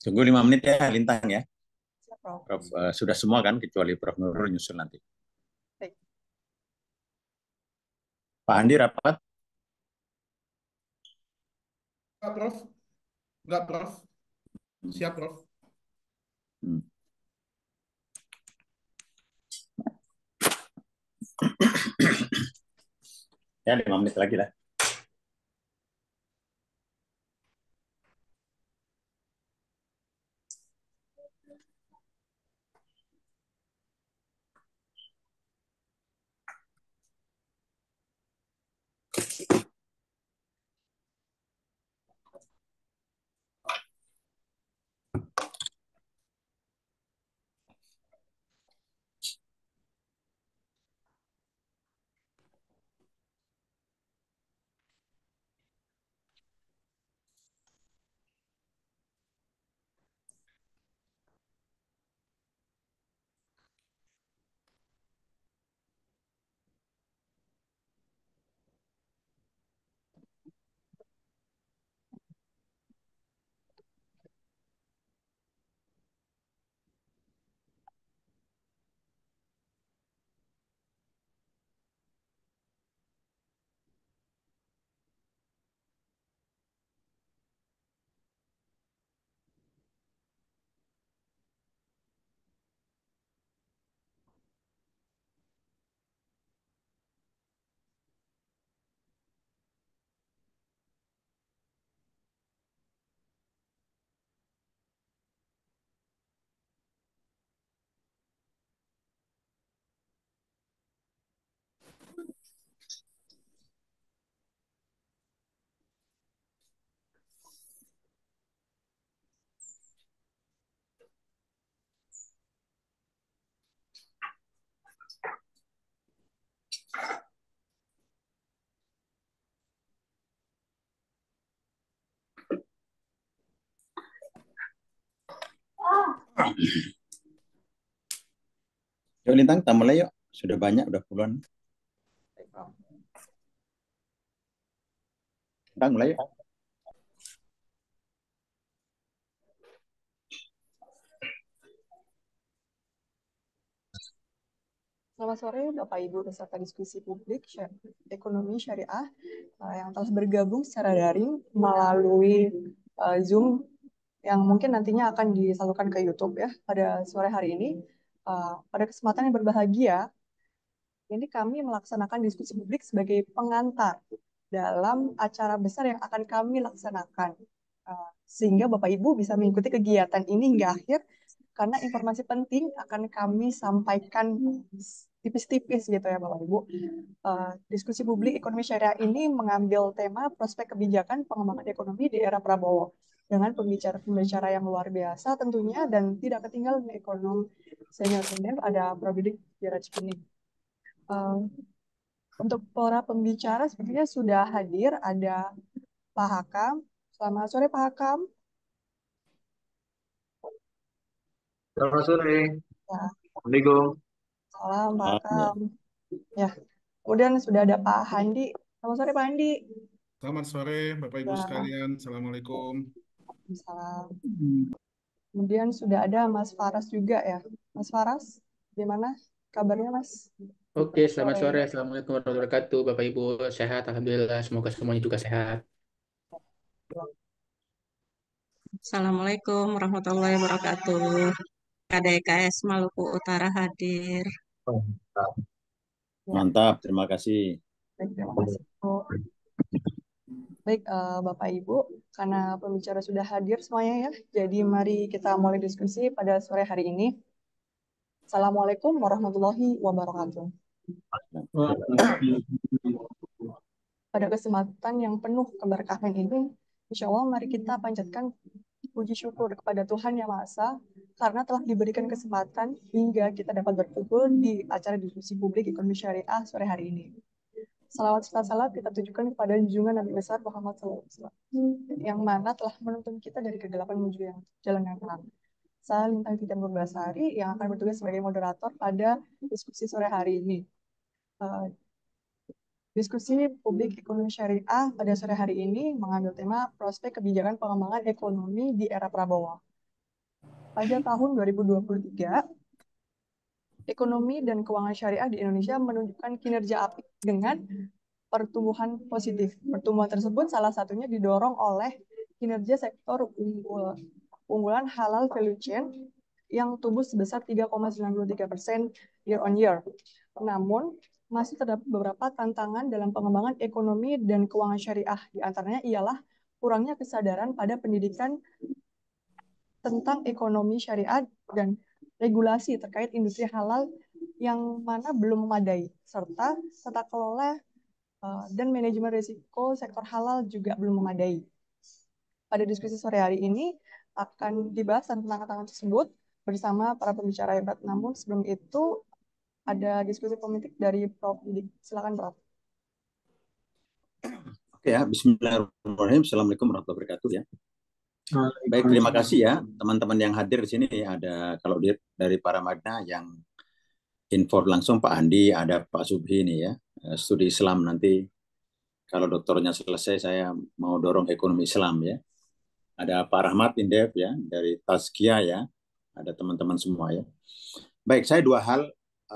Tunggu 5 menit ya, Lintang ya. Siap, Prof. Prof, sudah semua kan, kecuali Prof Nurul nyusul nanti. Baik. Pak Andi rapat. Enggak, Prof. Enggak, Prof. Hmm. Siap, Prof. Ya, 5 menit lagi lah. Yuk Lintang, kita mulai yuk. Sudah banyak, udah puluhan. Baik, Prof. Lintang mulai yuk. Selamat sore, Bapak Ibu peserta diskusi publik ekonomi syariah yang telah bergabung secara daring melalui Zoom yang mungkin nantinya akan disalurkan ke YouTube ya pada sore hari ini. Pada kesempatan yang berbahagia, ini kami melaksanakan diskusi publik sebagai pengantar dalam acara besar yang akan kami laksanakan. Sehingga Bapak Ibu bisa mengikuti kegiatan ini hingga akhir, karena informasi penting akan kami sampaikan tipis-tipis gitu ya Bapak Ibu. Diskusi publik ekonomi syariah ini mengambil tema prospek kebijakan pengembangan ekonomi di era Prabowo dengan pembicara-pembicara yang luar biasa tentunya dan tidak ketinggalan ekonom senior UNEF ada Prof. Didik Diraj Kini. Untuk para pembicara sepertinya sudah hadir, ada Pak Hakam. Selamat sore Pak Hakam. Selamat sore. Ya, Assalamualaikum. salam Pak Ya. Hakam. Ya, kemudian sudah ada Pak Handi. Selamat sore Pak Handi. Selamat sore, Bapak Ibu Ya, sekalian. Assalamualaikum. salam. Kemudian sudah ada Mas Faras juga ya. Mas Faras, gimana kabarnya Mas? Oke, selamat Sore. sore. Assalamualaikum warahmatullahi wabarakatuh. Bapak Ibu sehat, Alhamdulillah. Semoga semuanya juga sehat. Assalamualaikum warahmatullahi wabarakatuh. KDKS Maluku Utara hadir. Ya, Mantap, terima kasih. baik, terima kasih. Oh, baik, Bapak Ibu, karena pembicara sudah hadir semuanya ya, jadi mari kita mulai diskusi pada sore hari ini. Assalamualaikum warahmatullahi wabarakatuh. Pada kesempatan yang penuh keberkahan ini, insya Allah mari kita panjatkan puji syukur kepada Tuhan Yang Maha Esa karena telah diberikan kesempatan hingga kita dapat berkumpul di acara diskusi publik ekonomi syariah sore hari ini. Salawat serta salam kita tujukan kepada junjungan Nabi besar Muhammad SAW yang mana telah menuntun kita dari kegelapan menuju yang jalan yang terang. Saya Lintang Tijan Berbasari yang akan bertugas sebagai moderator pada diskusi sore hari ini. Uh, Diskusi publik ekonomi syariah pada sore hari ini mengambil tema prospek kebijakan pengembangan ekonomi di era Prabowo. pada tahun 2023, ekonomi dan keuangan syariah di Indonesia menunjukkan kinerja apik dengan pertumbuhan positif. Pertumbuhan tersebut salah satunya didorong oleh kinerja sektor unggulan halal value chain yang tumbuh sebesar 3,93% year on year. Namun, masih terdapat beberapa tantangan dalam pengembangan ekonomi dan keuangan syariah. Di antaranya ialah kurangnya kesadaran pada pendidikan tentang ekonomi syariah dan regulasi terkait industri halal yang mana belum memadai, serta tata kelola dan manajemen risiko sektor halal juga belum memadai. Pada diskusi sore hari ini akan dibahas tentang tantangan tersebut bersama para pembicara hebat. Namun sebelum itu ada diskusi politik dari Prof. Didik. Silakan Prof. Oke ya, Bismillahirrahmanirrahim. Assalamualaikum warahmatullahi wabarakatuh ya. Baik, terima kasih ya teman-teman yang hadir di sini. Ada kalau dari Paramadina yang info langsung Pak Andi, ada Pak Subhi ini ya, studi Islam nanti. Kalau doktornya selesai, saya mau dorong ekonomi Islam ya. Ada Pak Rahmat Indef ya, dari Tazkiyah ya. Ada teman-teman semua ya. Baik, saya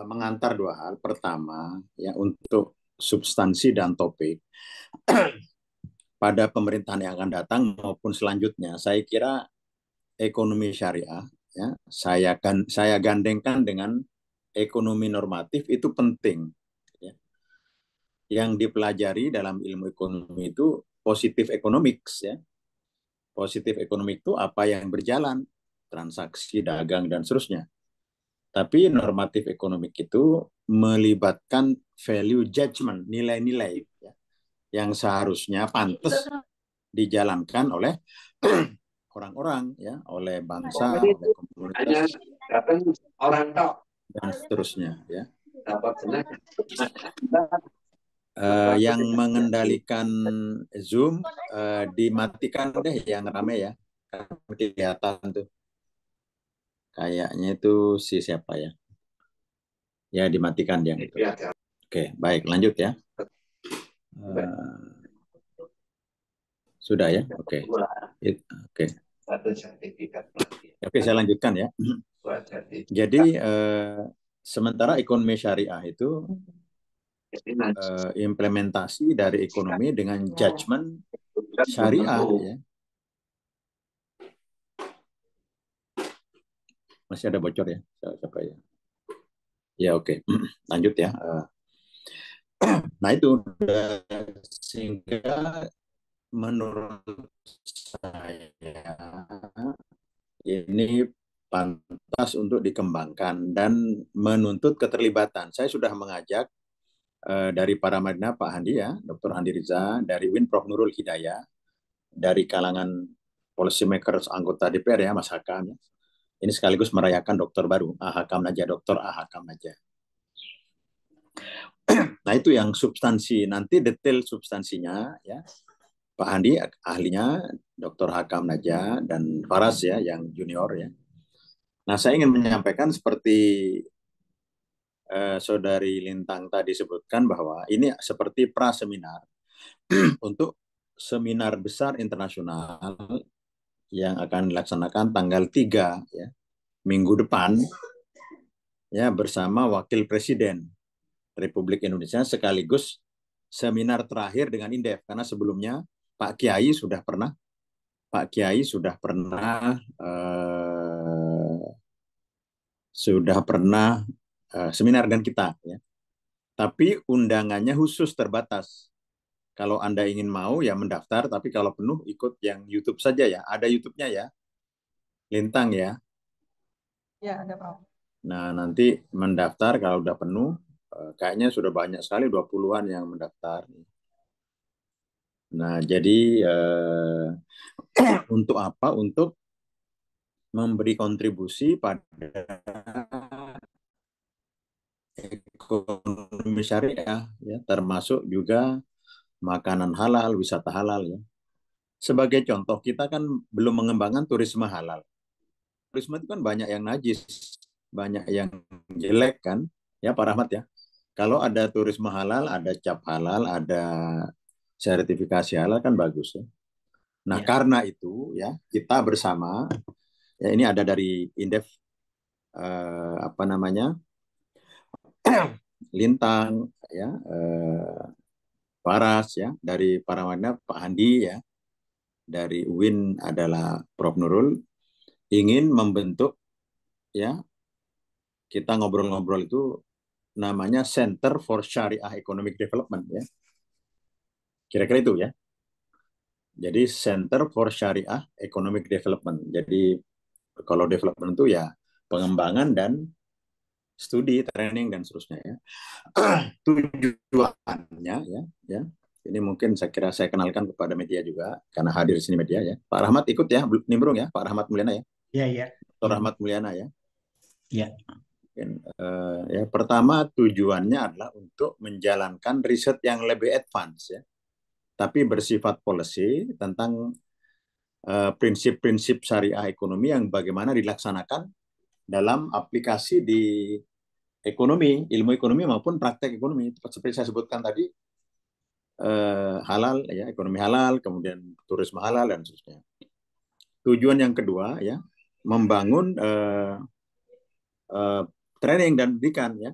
mengantar dua hal. Pertama, ya untuk substansi dan topik. Pada pemerintahan yang akan datang maupun selanjutnya, saya kira ekonomi syariah, ya, saya gandengkan dengan ekonomi normatif itu penting. Yang dipelajari dalam ilmu ekonomi itu positif economics ya. Positif ekonomi itu apa yang berjalan, transaksi, dagang dan seterusnya. Tapi normatif ekonomi itu melibatkan value judgment, nilai-nilai ya, yang seharusnya pantas dijalankan oleh orang-orang ya, oleh bangsa, oleh komunitas dan seterusnya ya. Yang mengendalikan Zoom dimatikan deh yang rame ya, kelihatan tuh kayaknya itu si siapa ya, ya dimatikan yang itu. Oke, baik lanjut ya. Sudah ya, oke. Oke, saya lanjutkan ya. Jadi sementara ekonomi syariah itu implementasi dari ekonomi dengan judgment syariah ya. Masih ada bocor ya, siapa ya? Ya oke, lanjut ya. Nah itu sehingga menurut saya ini pantas untuk dikembangkan dan menuntut keterlibatan. Saya sudah mengajak dari Paramadina Pak Handi ya, Dr. Handi Riza, dari UIN Prof. Nurul Hidayah, dari kalangan policy makers anggota DPR ya, Mas Hakam. Ini sekaligus merayakan dokter baru, Hakam Naja, Dr. Hakam Naja. Nah itu yang substansi, nanti detail substansinya ya, Pak Handi ahlinya, Dr. Hakam Naja, dan Faras ya, yang junior ya. Nah saya ingin menyampaikan seperti Saudari Lintang tadi sebutkan bahwa ini seperti pra-seminar untuk seminar besar internasional yang akan dilaksanakan tanggal 3 ya, minggu depan ya, bersama Wakil Presiden Republik Indonesia sekaligus seminar terakhir dengan Indef, karena sebelumnya Pak Kiai sudah pernah seminar dengan kita ya. Tapi undangannya khusus terbatas. Kalau Anda ingin mau ya mendaftar, tapi kalau penuh ikut yang YouTube saja ya. Ada YouTube-nya ya. Lintang ya. Ya, ada Prof. Nah, nanti mendaftar kalau udah penuh, kayaknya sudah banyak sekali 20-an yang mendaftar. Nah, jadi untuk apa? Untuk memberi kontribusi pada ekonomi syariah ya, termasuk juga makanan halal, wisata halal ya. Sebagai contoh, kita kan belum mengembangkan turisme halal. Turisme itu kan banyak yang najis, banyak yang jelek kan, ya Pak Rahmat ya. Kalau ada turisme halal, ada cap halal, ada sertifikasi halal kan bagus ya. Nah, karena itu ya kita bersama Ya, ini ada dari Indef apa namanya? Lintang ya, Paras ya, dari Paramadina Pak Andi ya, dari UIN adalah Prof Nurul, ingin membentuk ya, kita ngobrol-ngobrol itu namanya Center for Syariah Economic Development ya. Kira-kira itu ya. Jadi Center for Syariah Economic Development. Jadi kalau development itu ya pengembangan dan studi, training dan seterusnya ya. Tujuannya ya. Ini mungkin saya kira saya kenalkan kepada media juga karena hadir di sini media ya. Pak Rahmat ikut ya, nimbrung ya, Pak Rahmat Mulyana ya. Iya, iya. Dr. Rahmat Mulyana ya. Iya. Ya, pertama tujuannya adalah untuk menjalankan riset yang lebih advance ya, tapi bersifat policy tentang prinsip-prinsip syariah ekonomi yang bagaimana dilaksanakan dalam aplikasi di ekonomi, ilmu ekonomi maupun praktek ekonomi. Seperti saya sebutkan tadi, halal ya, ekonomi halal, kemudian turisme halal dan seterusnya. Tujuan yang kedua ya, membangun training dan pendidikan ya.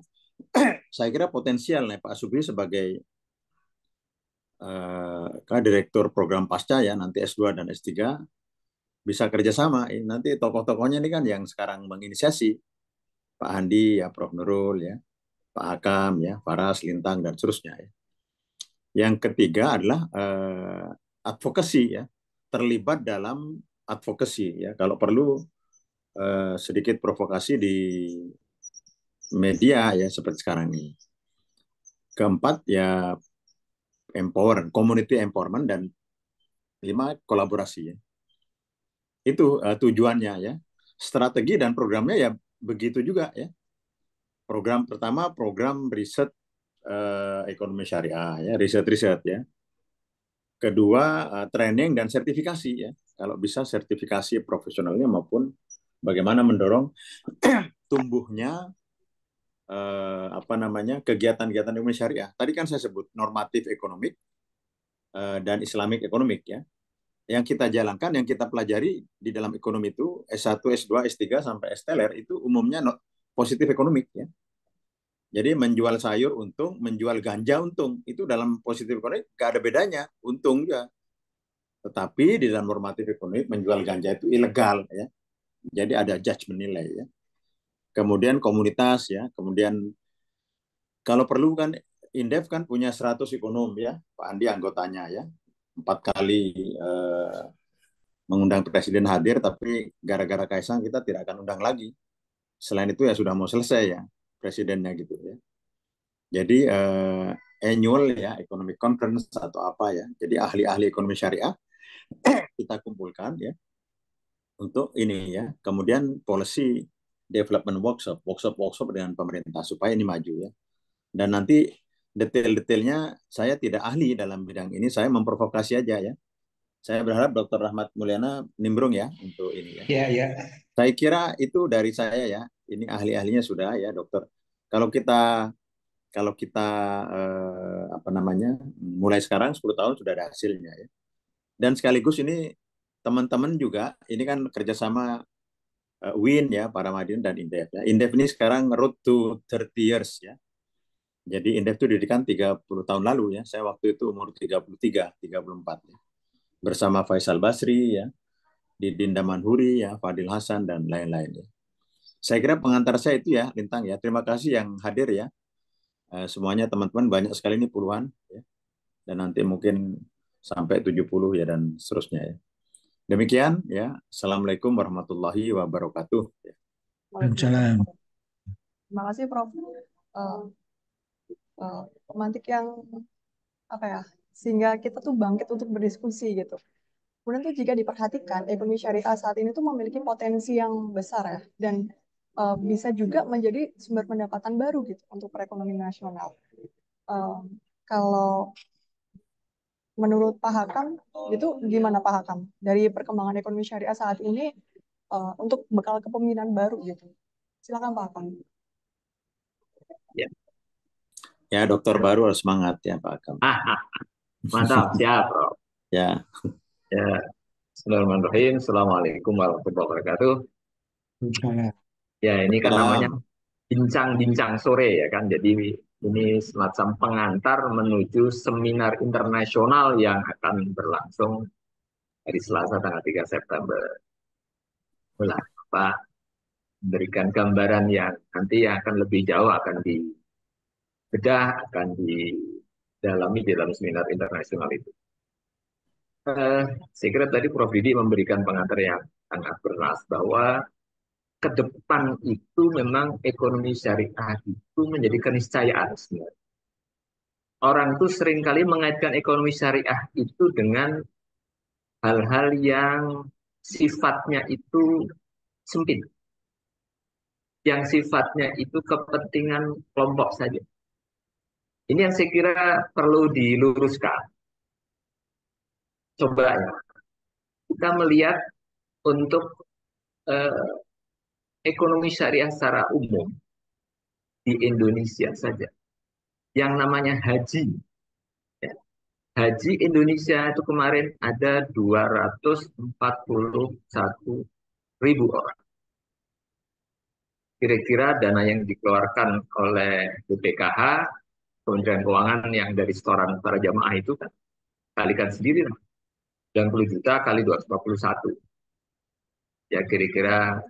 Saya kira potensial nih Pak Subri sebagai direktur program pasca ya, nanti S2 dan S3 bisa kerjasama. Nanti tokoh-tokohnya ini kan yang sekarang menginisiasi, Pak Andi ya, Prof Nurul ya, Pak Hakam ya, Faras, Lintang dan seterusnya ya. Yang ketiga adalah advokasi ya, terlibat dalam advokasi ya. Kalau perlu sedikit provokasi di media ya seperti sekarang ini. Keempat ya community empowerment, dan 5 kolaborasi ya. Itu tujuannya ya. Strategi dan programnya ya begitu juga ya. Program pertama program riset ekonomi syariah ya, riset ya. Kedua training dan sertifikasi ya. Kalau bisa sertifikasi profesionalnya maupun bagaimana mendorong tumbuhnya apa namanya kegiatan-kegiatan ekonomi syariah. Tadi kan saya sebut normatif ekonomik dan Islamic ekonomik ya. Yang kita jalankan, yang kita pelajari di dalam ekonomi itu S1, S2, S3 sampai S-teler itu umumnya positif ekonomik ya. Jadi menjual sayur untung, menjual ganja untung. Itu dalam positif ekonomi nggak ada bedanya, untung juga. Tetapi di dalam normatif ekonomi menjual ganja itu ilegal ya. Jadi ada judgment nilai ya. Kemudian komunitas ya, kemudian kalau perlu kan Indef kan punya 100 ekonom ya, Pak Andi anggotanya ya. 4 kali mengundang presiden hadir, tapi gara-gara Kaisang kita tidak akan undang lagi. Selain itu ya sudah mau selesai ya presidennya gitu ya. Jadi annual ya economic conference atau apa ya. Jadi ahli-ahli ekonomi syariah kita kumpulkan ya untuk ini ya. Kemudian policy development workshop dengan pemerintah supaya ini maju ya. Dan nanti detail-detailnya saya tidak ahli dalam bidang ini, saya memprovokasi aja ya. Saya berharap Dr. Rahmat Mulyana nimbrung ya untuk ini ya. Iya, iya. Saya kira itu dari saya ya. Ini ahli-ahlinya sudah ya, dokter. Kalau kita apa namanya mulai sekarang 10 tahun sudah ada hasilnya ya. Dan sekaligus ini teman-teman juga ini kan kerjasama UIN ya, Paramadina dan Indef ya. Indef ini sekarang road to 30 years ya. Jadi Indef itu didirikan 30 tahun lalu ya. Saya waktu itu umur 33, 34 ya. Bersama Faisal Basri ya, Didin Damanhuri ya, Fadil Hasan dan lain-lain ya. Saya kira pengantar saya itu ya, Lintang ya. Terima kasih yang hadir ya. Semuanya teman-teman banyak sekali ini puluhan ya. Dan nanti mungkin sampai 70 ya dan seterusnya ya. Demikian ya. Assalamualaikum warahmatullahi wabarakatuh. Waalaikumsalam. Terima kasih Prof. Pemantik yang apa ya, sehingga kita tuh bangkit untuk berdiskusi gitu. Kemudian tuh jika diperhatikan ekonomi syariah saat ini tuh memiliki potensi yang besar ya, dan bisa juga menjadi sumber pendapatan baru gitu untuk perekonomian nasional. Kalau menurut Pak Hakam itu gimana Pak Hakam dari perkembangan ekonomi syariah saat ini untuk bekal kepemimpinan baru gitu? Silakan Pak Hakam. Ya, dokter baru harus semangat ya Pak Hakam. Mantap, siap, Bro. Ya. Ya, Bismillahirrahmanirrahim. Assalamualaikum warahmatullahi wabarakatuh. Waalaikumsalam. Ya, ini kan namanya Salam. bincang-bincang sore ya kan. Jadi ini semacam pengantar menuju seminar internasional yang akan berlangsung hari Selasa tanggal 3 September. Mulai apa memberikan gambaran yang nanti akan lebih jauh akan dibedah, akan didalami di dalam seminar internasional itu. Saya kira tadi Prof. Didi memberikan pengantar yang sangat bernas bahwa ke depan itu memang ekonomi syariah itu menjadi keniscayaan sebenarnya. Orang itu seringkali mengaitkan ekonomi syariah itu dengan hal-hal yang sifatnya itu sempit, yang sifatnya itu kepentingan kelompok saja. Ini yang saya kira perlu diluruskan. Coba ya, kita melihat untuk ekonomi syariah secara umum di Indonesia saja. Yang namanya haji. Ya. Haji Indonesia itu kemarin ada 241.000 orang. Kira-kira dana yang dikeluarkan oleh BPKH, Kementerian Keuangan yang dari setoran para jamaah itu kan, kalikan sendiri lah. 90 juta kali 241. Ya kira-kira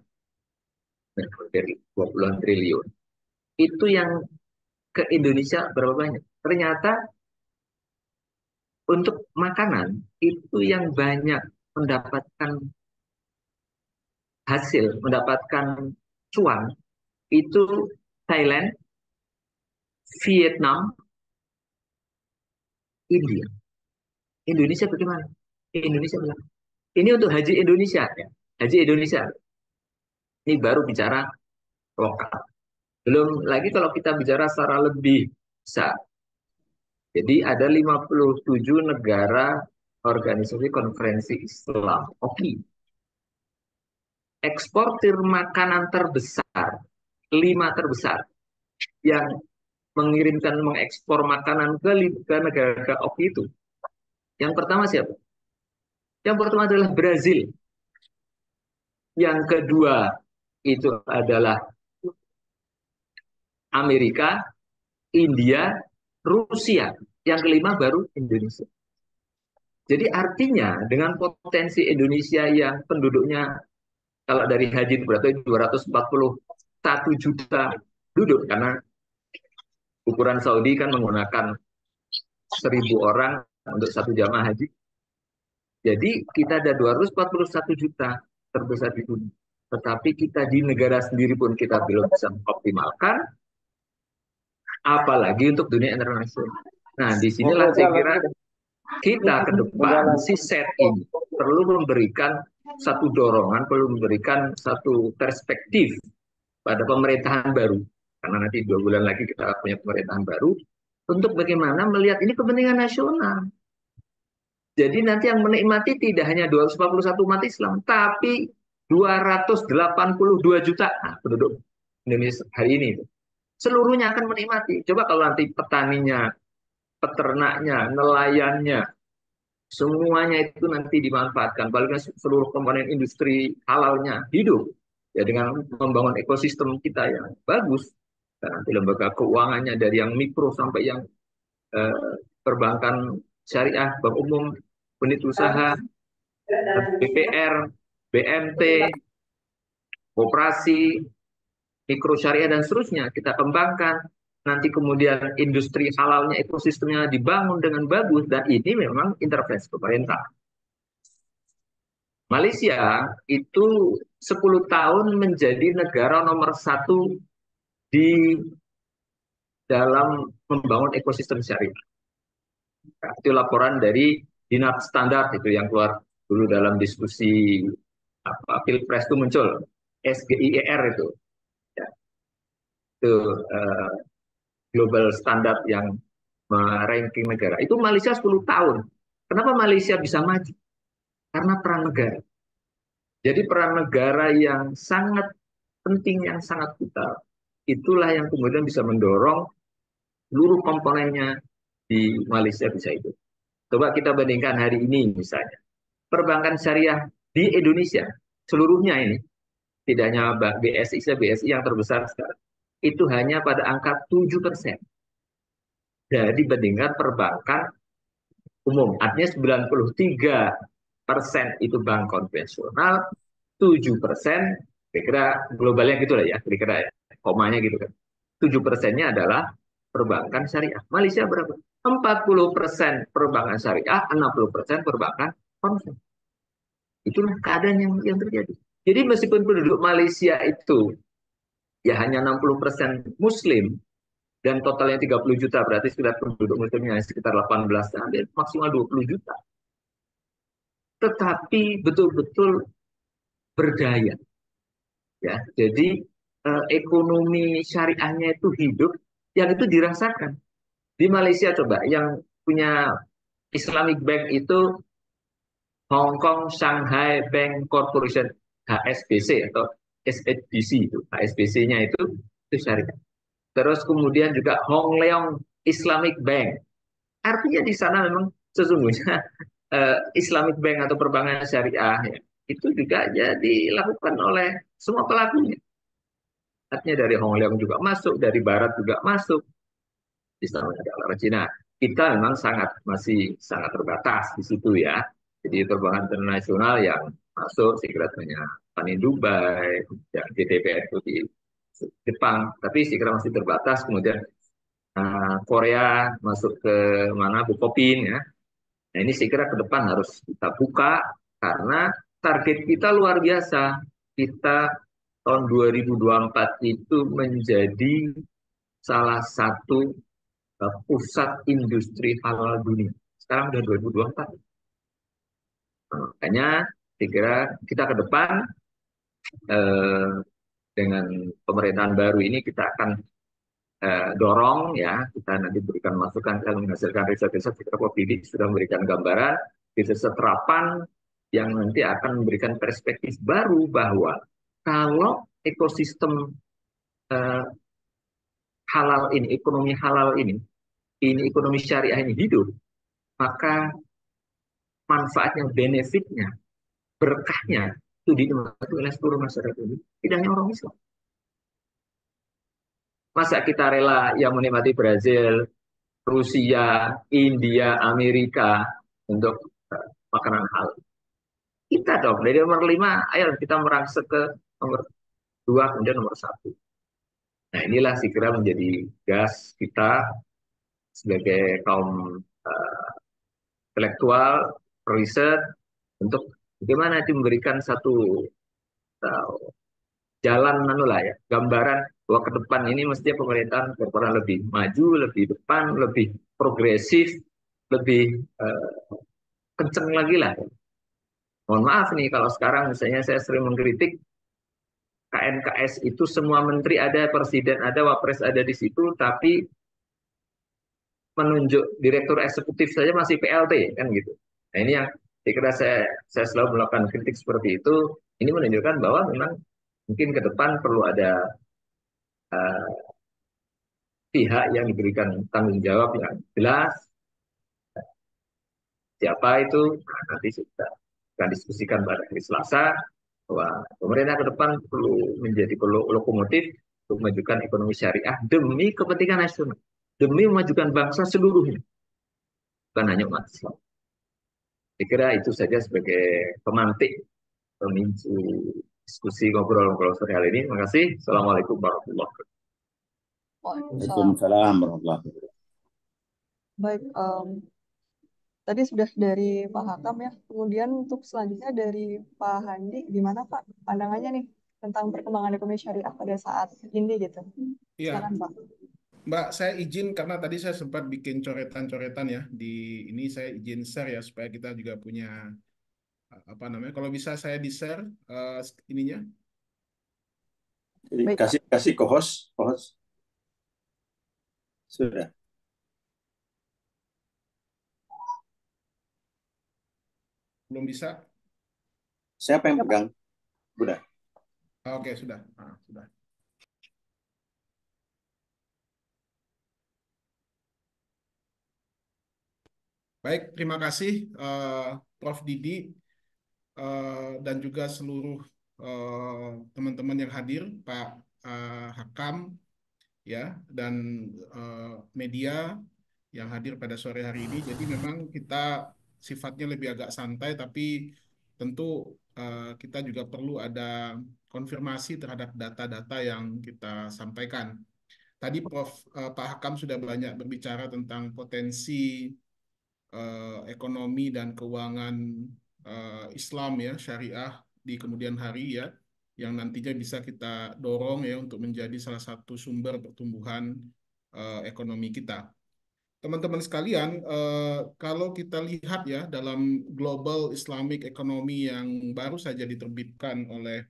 20-an triliun. Itu yang ke Indonesia berapa banyak? Ternyata untuk makanan itu yang banyak mendapatkan hasil, mendapatkan cuan itu Thailand, Vietnam, India. Indonesia bagaimana? Indonesia bagaimana? Ini untuk haji Indonesia ya. Haji Indonesia. Ini baru bicara lokal. Belum lagi kalau kita bicara secara lebih besar. Jadi ada 57 negara organisasi konferensi Islam. Oke. Eksportir makanan terbesar, 5 terbesar yang mengirimkan mengekspor makanan ke negara OKI itu. Yang pertama siapa? Yang pertama adalah Brazil. Yang kedua itu adalah Amerika, India, Rusia. Yang kelima baru Indonesia. Jadi artinya dengan potensi Indonesia yang penduduknya kalau dari haji berarti 241 juta duduk karena ukuran Saudi kan menggunakan 1.000 orang untuk satu jamaah haji. Jadi kita ada 241 juta terbesar di dunia. Tetapi kita di negara sendiri pun kita belum bisa mengoptimalkan, apalagi untuk dunia internasional. Nah, disinilah saya kira kita ke depan si set ini perlu memberikan satu dorongan, perlu memberikan satu perspektif pada pemerintahan baru. Karena nanti 2 bulan lagi kita punya pemerintahan baru untuk bagaimana melihat ini kepentingan nasional. Jadi nanti yang menikmati tidak hanya 241 umat Islam, tapi 282 juta penduduk Indonesia hari ini. Seluruhnya akan menikmati. Coba kalau nanti petaninya, peternaknya, nelayannya, semuanya itu nanti dimanfaatkan. Paling seluruh komponen industri halalnya hidup. Ya dengan membangun ekosistem kita yang bagus. Dan nanti lembaga keuangannya dari yang mikro sampai yang perbankan syariah, bank umum, unit usaha, BPR, BMT, koperasi, mikro syariah dan seterusnya kita kembangkan. Nanti kemudian industri halalnya, ekosistemnya dibangun dengan bagus dan ini memang intervensi pemerintah. Malaysia itu 10 tahun menjadi negara nomor 1 di dalam membangun ekosistem syariah. Nah, itu laporan dari Dinat Standar itu yang keluar dulu dalam diskusi Pilpres itu muncul SGIER itu. Ya. Itu global standard yang meranking negara. Itu Malaysia 10 tahun. Kenapa Malaysia bisa maju? Karena peran negara. Jadi peran negara yang sangat penting, yang sangat vital. Itulah yang kemudian bisa mendorong seluruh komponennya di Malaysia bisa itu. Coba kita bandingkan hari ini misalnya. perbankan syariah di Indonesia seluruhnya ini, tidak hanya BSI yang terbesar sekarang, itu hanya pada angka 7%. Jadi dibandingkan perbankan umum, artinya 93% itu bank konvensional, 7%, kira-kira globalnya gitu lah ya, kira-kira ya, komanya gitu kan. 7%-nya adalah perbankan syariah. Malaysia berapa? 40% perbankan syariah, 60% perbankan konvensional. Itulah keadaan yang terjadi. Jadi meskipun penduduk Malaysia itu ya hanya 60% Muslim, dan totalnya 30 juta, berarti sekitar penduduk muslimnya sekitar 18, hampir maksimal 20 juta. Tetapi betul-betul berdaya. Ya, jadi ekonomi syariahnya itu hidup, yang itu dirasakan. Di Malaysia coba, yang punya Islamic Bank itu Hong Kong Shanghai Bank Corporation, HSBC atau SHBC itu. HSBC-nya itu syariah. Terus kemudian juga Hong Leong Islamic Bank. Artinya di sana memang sesungguhnya Islamic Bank atau perbankan syariah ya, itu juga jadi dilakukan oleh semua pelakunya. Artinya dari Hong Leong juga masuk, dari Barat juga masuk. Islamnya adalah Cina. Kita memang masih sangat terbatas di situ ya. Jadi perbankan internasional yang masuk sekiranya Panin Dubai, ya, GTPN itu di Jepang, tapi sekiranya masih terbatas. Kemudian Korea masuk ke mana Bukopin ya. Nah ini saya kira ke depan harus kita buka karena target kita luar biasa. Kita tahun 2024 itu menjadi salah satu pusat industri halal dunia. Sekarang udah 2024. Makanya saya kira kita ke depan dengan pemerintahan baru ini kita akan dorong ya, kita nanti berikan masukan dan menghasilkan riset-riset. Kita Bidik sudah memberikan gambaran riset terapan yang nanti akan memberikan perspektif baru bahwa kalau ekosistem halal ini, ekonomi halal ini ekonomi syariah ini hidup, maka manfaatnya, benefitnya, berkahnya itu dinikmati oleh seluruh masyarakat ini, tidak hanya orang Islam. Masa kita rela yang menikmati Brazil, Rusia, India, Amerika untuk makanan halal? Kita dong, dari nomor 5, ayo kita merangsek ke nomor 2, kemudian nomor 1. Nah inilah saya kira menjadi gas kita sebagai kaum intelektual, riset, untuk bagaimana itu memberikan satu jalan ya, gambaran bahwa ke depan ini mestinya pemerintahan berperan lebih maju, lebih depan, lebih progresif, lebih kenceng lagi lah. Mohon maaf nih kalau sekarang misalnya saya sering mengkritik KNKS itu semua menteri ada, presiden ada, wapres ada di situ, tapi menunjuk direktur eksekutif saja masih PLT kan gitu. Nah ini yang saya kira saya selalu melakukan kritik seperti itu. Ini menunjukkan bahwa memang mungkin ke depan perlu ada pihak yang diberikan tanggung jawab yang jelas. Siapa itu? Nah, nanti kita akan diskusikan pada hari Selasa bahwa pemerintah ke depan perlu menjadi lokomotif untuk memajukan ekonomi syariah demi kepentingan nasional, demi memajukan bangsa seluruhnya, bukan hanya umat Islam. Saya kira itu saja sebagai pemantik pemicu diskusi ngobrol-ngobrol sore hari ini. Terima kasih. Assalamualaikum warahmatullahi wabarakatuh. Waalaikumsalam warahmatullahi wabarakatuh. Baik, tadi sudah dari Pak Hakam ya. Kemudian untuk selanjutnya dari Pak Handi, gimana Pak pandangannya nih tentang perkembangan ekonomi syariah pada saat ini gitu? Iya, Silakan Pak. Mbak, saya izin karena tadi saya sempat bikin coretan-coretan ya di ini, saya izin share ya supaya kita juga punya apa namanya. Kalau bisa saya di-share ininya. Baik. Kasih ke host. Sudah. Belum bisa? Siapa yang pegang? Sudah. Oke, sudah. Sudah. Baik, terima kasih Prof. Didi. dan juga seluruh teman-teman yang hadir, Pak Hakam, ya, dan media yang hadir pada sore hari ini. Jadi memang kita sifatnya lebih agak santai, tapi tentu kita juga perlu ada konfirmasi terhadap data-data yang kita sampaikan. Tadi Pak Hakam sudah banyak berbicara tentang potensi ekonomi dan keuangan Islam ya, syariah di kemudian hari ya, yang nantinya bisa kita dorong ya untuk menjadi salah satu sumber pertumbuhan ekonomi kita. Teman-teman sekalian, kalau kita lihat ya dalam Global Islamic Economy yang baru saja diterbitkan oleh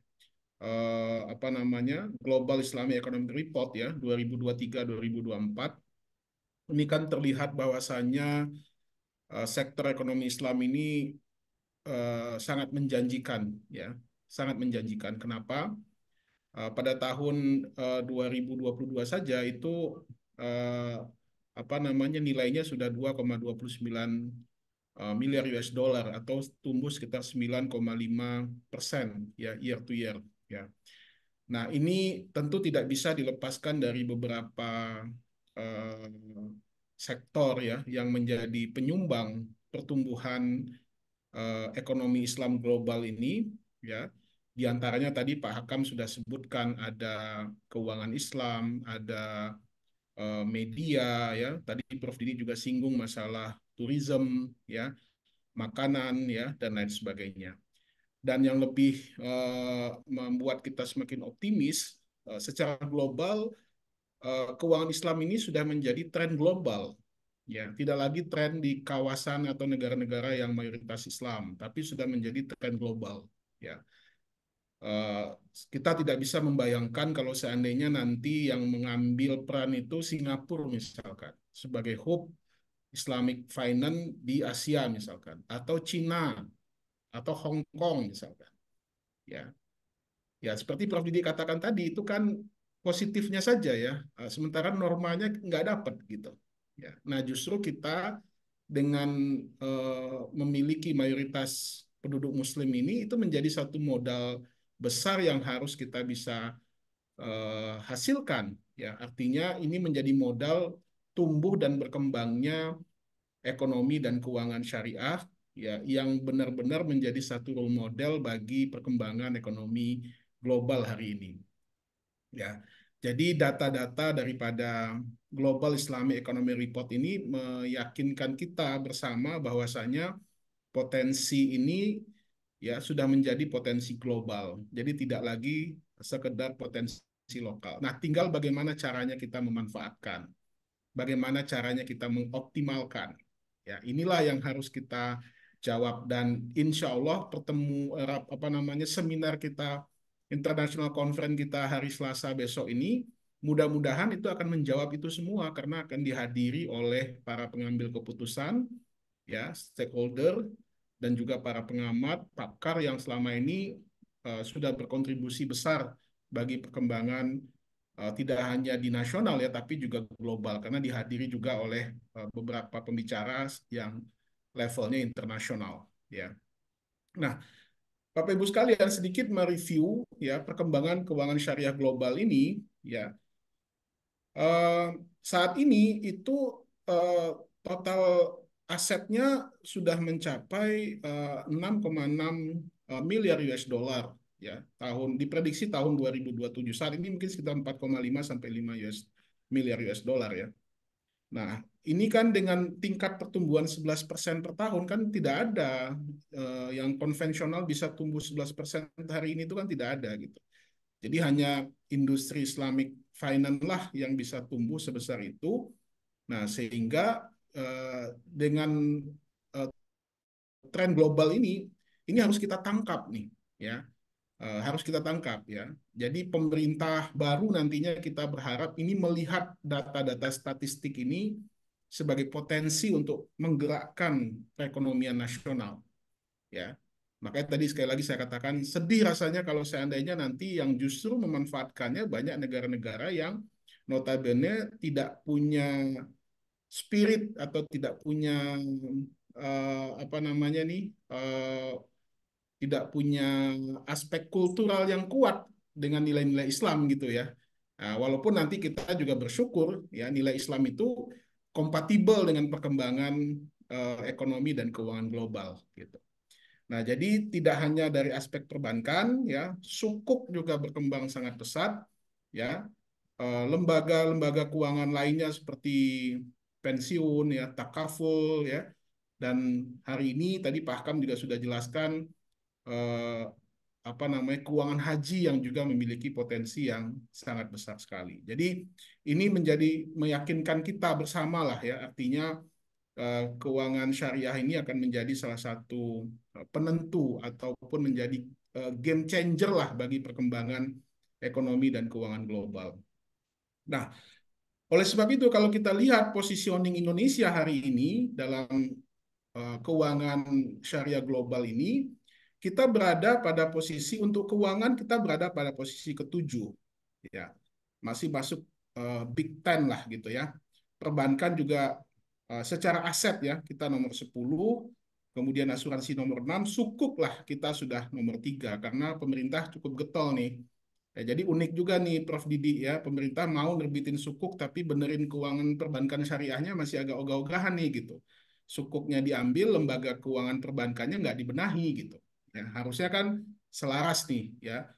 apa namanya Global Islamic Economic Report ya 2023-2024, ini kan terlihat bahwasannya sektor ekonomi Islam ini sangat menjanjikan ya, sangat menjanjikan. Kenapa? Pada tahun 2022 saja itu eh, apa namanya nilainya sudah 2,29 miliar US dollar atau tumbuh sekitar 9,5% ya year to year ya. Nah, ini tentu tidak bisa dilepaskan dari beberapa eh, sektor ya yang menjadi penyumbang pertumbuhan ekonomi Islam global ini ya. Di antaranya tadi Pak Hakam sudah sebutkan ada keuangan Islam, ada media ya. Tadi Prof Didi juga singgung masalah tourism ya, makanan ya dan lain sebagainya. Dan yang lebih membuat kita semakin optimis secara global keuangan Islam ini sudah menjadi tren global. Ya, tidak lagi tren di kawasan atau negara-negara yang mayoritas Islam, tapi sudah menjadi tren global. Ya, Eh, kita tidak bisa membayangkan kalau seandainya nanti yang mengambil peran itu Singapura misalkan sebagai hub Islamic Finance di Asia misalkan, atau Cina atau Hong Kong misalkan. Ya, ya, seperti Prof. Didi katakan tadi, itu kan positifnya saja ya, sementara normanya nggak dapat gitu. Ya. Nah, justru kita dengan memiliki mayoritas penduduk Muslim ini, itu menjadi satu modal besar yang harus kita bisa hasilkan. Ya, artinya ini menjadi modal tumbuh dan berkembangnya ekonomi dan keuangan syariah ya yang benar-benar menjadi satu role model bagi perkembangan ekonomi global hari ini. Ya. Jadi data-data daripada Global Islamic Economic Report ini meyakinkan kita bersama bahwasanya potensi ini ya sudah menjadi potensi global. Jadi tidak lagi sekedar potensi lokal. Nah, tinggal bagaimana caranya kita memanfaatkan, bagaimana caranya kita mengoptimalkan. Ya, inilah yang harus kita jawab dan insya Allah apa namanya seminar kita international conference kita hari Selasa besok ini mudah-mudahan itu akan menjawab itu semua karena akan dihadiri oleh para pengambil keputusan ya stakeholder dan juga para pengamat pakar yang selama ini sudah berkontribusi besar bagi perkembangan tidak hanya di nasional ya, tapi juga global karena dihadiri juga oleh beberapa pembicara yang levelnya internasional ya. Nah, Bapak Ibu sekalian sedikit mereview ya perkembangan keuangan syariah global ini ya. Eh, Saat ini itu eh, total asetnya sudah mencapai 6,6 miliar US dollar ya diprediksi tahun 2027. Saat ini mungkin sekitar 4,5 sampai 5 miliar US dollar ya. Nah, ini kan dengan tingkat pertumbuhan 11% per tahun kan tidak ada yang konvensional bisa tumbuh 11% hari ini itu kan tidak ada gitu. Jadi hanya industri Islamic Finance lah yang bisa tumbuh sebesar itu. Nah, sehingga dengan uh, tren global ini harus kita tangkap nih, ya. Harus kita tangkap ya. Jadi pemerintah baru nantinya kita berharap ini melihat data-data statistik ini sebagai potensi untuk menggerakkan perekonomian nasional, ya. Makanya tadi sekali lagi saya katakan sedih rasanya kalau seandainya nanti yang justru memanfaatkannya banyak negara-negara yang notabene tidak punya spirit atau tidak punya apa namanya nih tidak punya aspek kultural yang kuat dengan nilai-nilai Islam gitu ya. Nah, walaupun nanti kita juga bersyukur ya nilai Islam itu kompatibel dengan perkembangan ekonomi dan keuangan global gitu. Nah, jadi tidak hanya dari aspek perbankan ya, sukuk juga berkembang sangat pesat ya. Lembaga-lembaga keuangan lainnya seperti pensiun ya, takaful ya. Dan hari ini tadi Pak Hakam juga sudah jelaskan eh, apa namanya keuangan haji yang juga memiliki potensi yang sangat besar sekali. Jadi ini menjadi meyakinkan kita bersama lah ya, artinya keuangan syariah ini akan menjadi salah satu penentu ataupun menjadi game changer lah bagi perkembangan ekonomi dan keuangan global. Nah, oleh sebab itu kalau kita lihat positioning Indonesia hari ini dalam keuangan syariah global ini, kita berada pada posisi untuk keuangan kita berada pada posisi ketujuh, ya masih masuk Big Ten lah gitu ya. Perbankan juga secara aset ya kita nomor 10, kemudian asuransi nomor 6, sukuk lah kita sudah nomor 3 karena pemerintah cukup getol nih. Ya, jadi unik juga nih Prof. Didi ya, pemerintah mau nerbitin sukuk tapi benerin keuangan perbankan syariahnya masih agak ogah-ogahan nih gitu. Sukuknya diambil, lembaga keuangan perbankannya nggak dibenahi gitu. Ya, harusnya kan selaras nih ya.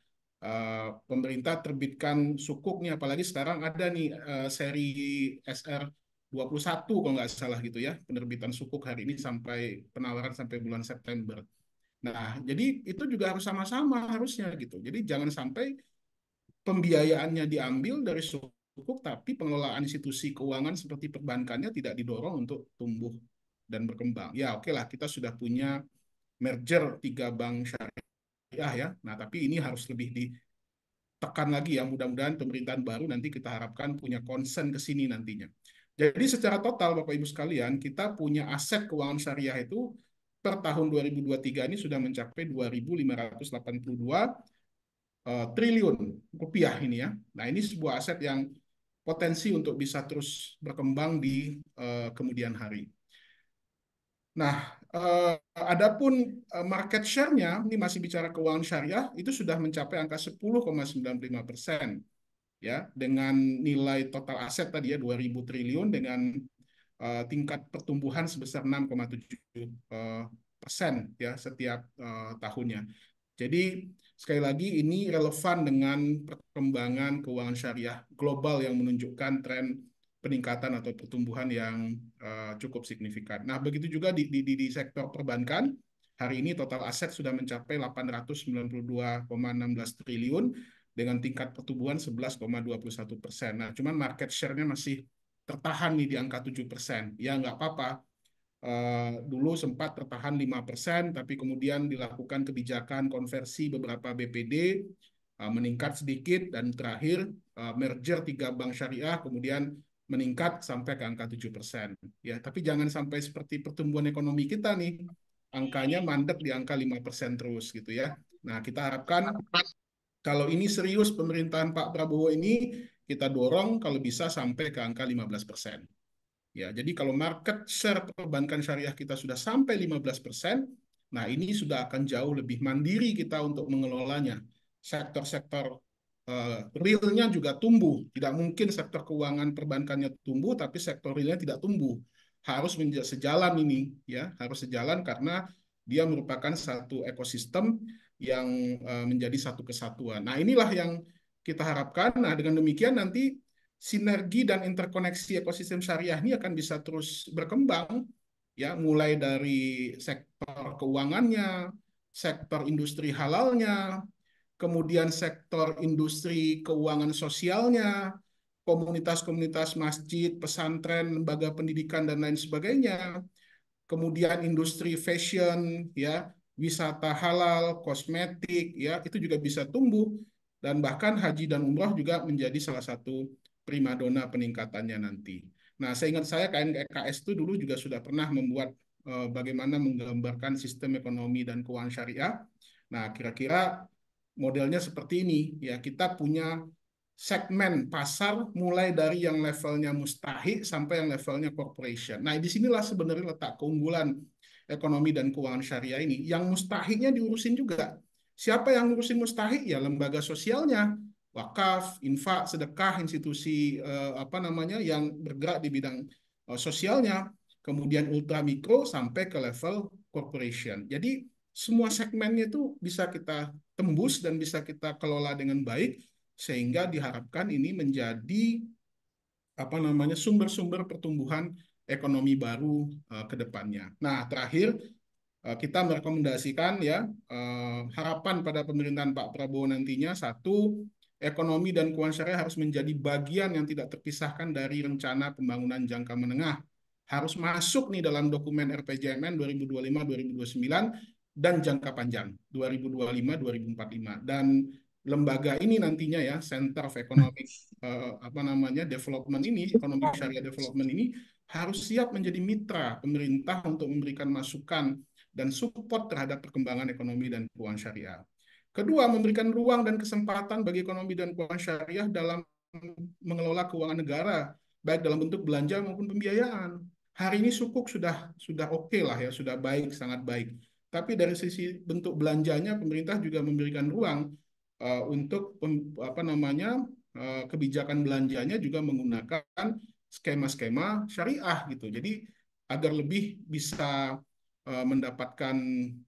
Pemerintah terbitkan sukuknya, apalagi sekarang ada nih seri SR21 kalau nggak salah gitu ya, penerbitan sukuk hari ini sampai penawaran sampai bulan September. Nah, jadi itu juga harus sama-sama harusnya gitu. Jadi jangan sampai pembiayaannya diambil dari sukuk, tapi pengelolaan institusi keuangan seperti perbankannya tidak didorong untuk tumbuh dan berkembang. Ya, oke lah, kita sudah punya merger 3 bank syariah ya. Nah, tapi ini harus lebih ditekan lagi ya. Mudah-mudahan pemerintahan baru nanti kita harapkan punya concern ke sini nantinya. Jadi secara total Bapak Ibu sekalian, kita punya aset keuangan syariah itu per tahun 2023 ini sudah mencapai 2.582 triliun rupiah ini ya. Nah, ini sebuah aset yang potensi untuk bisa terus berkembang di kemudian hari. Nah, adapun market share-nya, ini masih bicara keuangan syariah, itu sudah mencapai angka 10,95%. Ya, dengan nilai total aset tadi ya 2.000 triliun dengan tingkat pertumbuhan sebesar 6,7% ya setiap tahunnya. Jadi sekali lagi ini relevan dengan perkembangan keuangan syariah global yang menunjukkan tren peningkatan atau pertumbuhan yang cukup signifikan. Nah, begitu juga di sektor perbankan, hari ini total aset sudah mencapai 892,16 triliun dengan tingkat pertumbuhan 11,21%. Nah, cuman market share-nya masih tertahan nih di angka 7%. Ya, nggak apa-apa. Dulu sempat tertahan 5%, tapi kemudian dilakukan kebijakan konversi beberapa BPD, meningkat sedikit, dan terakhir merger 3 bank syariah, kemudian meningkat sampai ke angka 7%. Ya, tapi jangan sampai seperti pertumbuhan ekonomi kita nih, angkanya mandek di angka 5% terus gitu ya. Nah, kita harapkan kalau ini serius pemerintahan Pak Prabowo ini, kita dorong kalau bisa sampai ke angka 15%. Ya, jadi kalau market share perbankan syariah kita sudah sampai 15%, nah ini sudah akan jauh lebih mandiri kita untuk mengelolanya. Sektor-sektor realnya juga tumbuh. Tidak mungkin sektor keuangan perbankannya tumbuh, tapi sektor realnya tidak tumbuh. Harus sejalan ini, ya, harus sejalan karena dia merupakan satu ekosistem yang menjadi satu kesatuan. Nah, inilah yang kita harapkan. Nah, dengan demikian nanti sinergi dan interkoneksi ekosistem syariah ini akan bisa terus berkembang, ya, mulai dari sektor keuangannya, sektor industri halalnya, kemudian sektor industri keuangan sosialnya, komunitas-komunitas masjid, pesantren, lembaga pendidikan dan lain sebagainya, kemudian industri fashion, ya, wisata halal, kosmetik, ya, itu juga bisa tumbuh dan bahkan haji dan umroh juga menjadi salah satu primadona peningkatannya nanti. Nah, seingat saya KNKS itu dulu juga sudah pernah membuat bagaimana menggambarkan sistem ekonomi dan keuangan syariah. Nah, kira-kira modelnya seperti ini, ya, kita punya segmen pasar mulai dari yang levelnya mustahik sampai yang levelnya corporation. Nah, disinilah sebenarnya letak keunggulan ekonomi dan keuangan syariah ini. Yang mustahiknya diurusin juga. Siapa yang ngurusin mustahik? Ya lembaga sosialnya, wakaf, infak, sedekah, institusi apa namanya yang bergerak di bidang sosialnya, kemudian ultra mikro sampai ke level corporation. Jadi semua segmennya itu bisa kita tembus dan bisa kita kelola dengan baik sehingga diharapkan ini menjadi apa namanya sumber-sumber pertumbuhan ekonomi baru ke depannya. Nah, terakhir kita merekomendasikan ya harapan pada pemerintahan Pak Prabowo nantinya satu, ekonomi dan keuangan syariah harus menjadi bagian yang tidak terpisahkan dari rencana pembangunan jangka menengah. Harus masuk nih dalam dokumen RPJMN 2025-2029 dan jangka panjang 2025-2045. Dan lembaga ini nantinya ya Center of Economic apa namanya Development ini, Ekonomi Syariah Development ini harus siap menjadi mitra pemerintah untuk memberikan masukan dan support terhadap perkembangan ekonomi dan keuangan syariah. Kedua, memberikan ruang dan kesempatan bagi ekonomi dan keuangan syariah dalam mengelola keuangan negara, baik dalam bentuk belanja maupun pembiayaan. Hari ini sukuk sudah oke lah ya, sudah baik, sangat baik. Tapi dari sisi bentuk belanjanya, pemerintah juga memberikan ruang untuk apa namanya kebijakan belanjanya juga menggunakan skema-skema syariah gitu. Jadi agar lebih bisa mendapatkan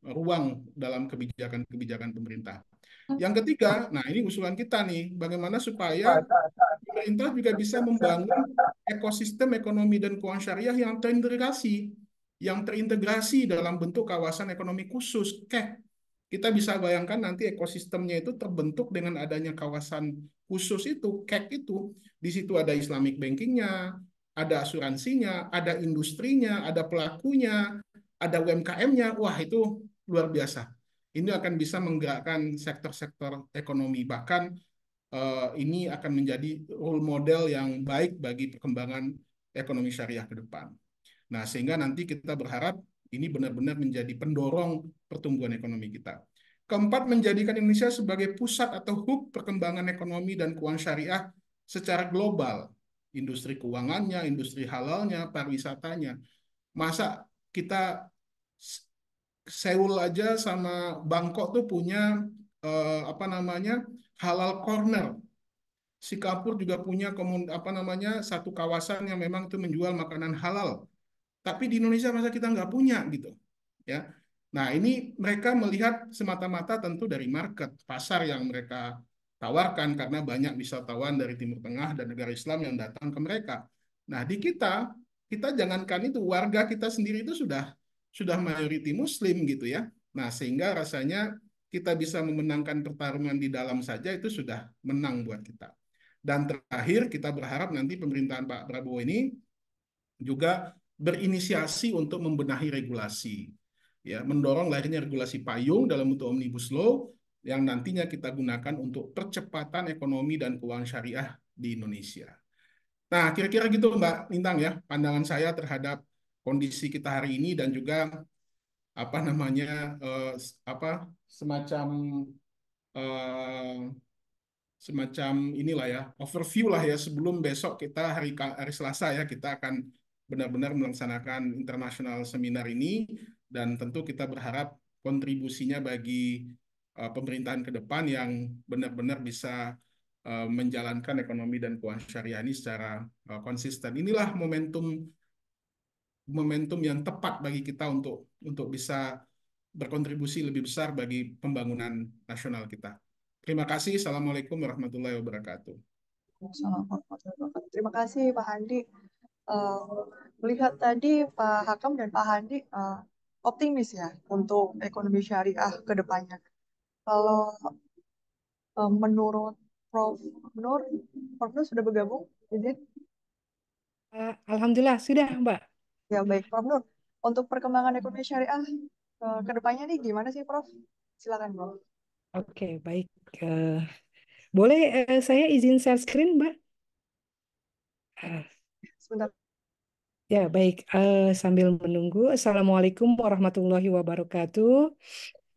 ruang dalam kebijakan-kebijakan pemerintah. Yang ketiga, nah ini usulan kita nih, bagaimana supaya pemerintah juga bisa membangun ekosistem ekonomi dan keuangan syariah yang terintegrasi dalam bentuk kawasan ekonomi khusus, KEK. Kita bisa bayangkan nanti ekosistemnya itu terbentuk dengan adanya kawasan khusus itu, KEK itu. Di situ ada Islamic bankingnya, ada asuransinya, ada industrinya, ada pelakunya, ada UMKM-nya. Wah, itu luar biasa. Ini akan bisa menggerakkan sektor-sektor ekonomi. Bahkan ini akan menjadi role model yang baik bagi perkembangan ekonomi syariah ke depan. Nah, sehingga nanti kita berharap ini benar-benar menjadi pendorong pertumbuhan ekonomi kita. Keempat, menjadikan Indonesia sebagai pusat atau hub perkembangan ekonomi dan keuangan syariah secara global. Industri keuangannya, industri halalnya, pariwisatanya. Masa kita Seoul aja sama Bangkok tuh punya apa namanya halal corner. Singapura juga punya apa namanya satu kawasan yang memang itu menjual makanan halal. Tapi di Indonesia masa kita nggak punya gitu, ya. Nah ini mereka melihat semata-mata tentu dari market pasar yang mereka tawarkan karena banyak wisatawan dari Timur Tengah dan negara Islam yang datang ke mereka. Nah di kita jangankan itu warga kita sendiri itu sudah mayoriti Muslim gitu ya. Nah sehingga rasanya kita bisa memenangkan pertarungan di dalam saja itu sudah menang buat kita. Dan terakhir kita berharap nanti pemerintahan Pak Prabowo ini juga berinisiasi untuk membenahi regulasi, ya, mendorong lahirnya regulasi payung dalam bentuk omnibus law yang nantinya kita gunakan untuk percepatan ekonomi dan keuangan syariah di Indonesia. Nah, kira-kira gitu Mbak Lintang ya, pandangan saya terhadap kondisi kita hari ini dan juga apa namanya apa semacam eh, semacam inilah ya overview lah ya sebelum besok kita hari Selasa ya kita akan benar-benar melaksanakan internasional seminar ini dan tentu kita berharap kontribusinya bagi pemerintahan ke depan yang benar-benar bisa menjalankan ekonomi dan keuangan syariah ini secara konsisten. Inilah momentum yang tepat bagi kita untuk bisa berkontribusi lebih besar bagi pembangunan nasional kita. Terima kasih. Assalamualaikum warahmatullahi wabarakatuh. Terima kasih Pak Handi. Melihat tadi Pak Hakam dan Pak Handi optimis ya untuk ekonomi syariah ke depannya. Kalau menurut Prof. Nur, Prof. Nur sudah bergabung? Jadi, Alhamdulillah sudah, Mbak. ya baik, Prof. Nur. Untuk perkembangan ekonomi syariah ke depannya nih gimana sih, Prof? Silakan, Prof. Oke, baik. Boleh saya izin share screen, Mbak? Sebentar. Ya, baik. Sambil menunggu. Assalamualaikum warahmatullahi wabarakatuh.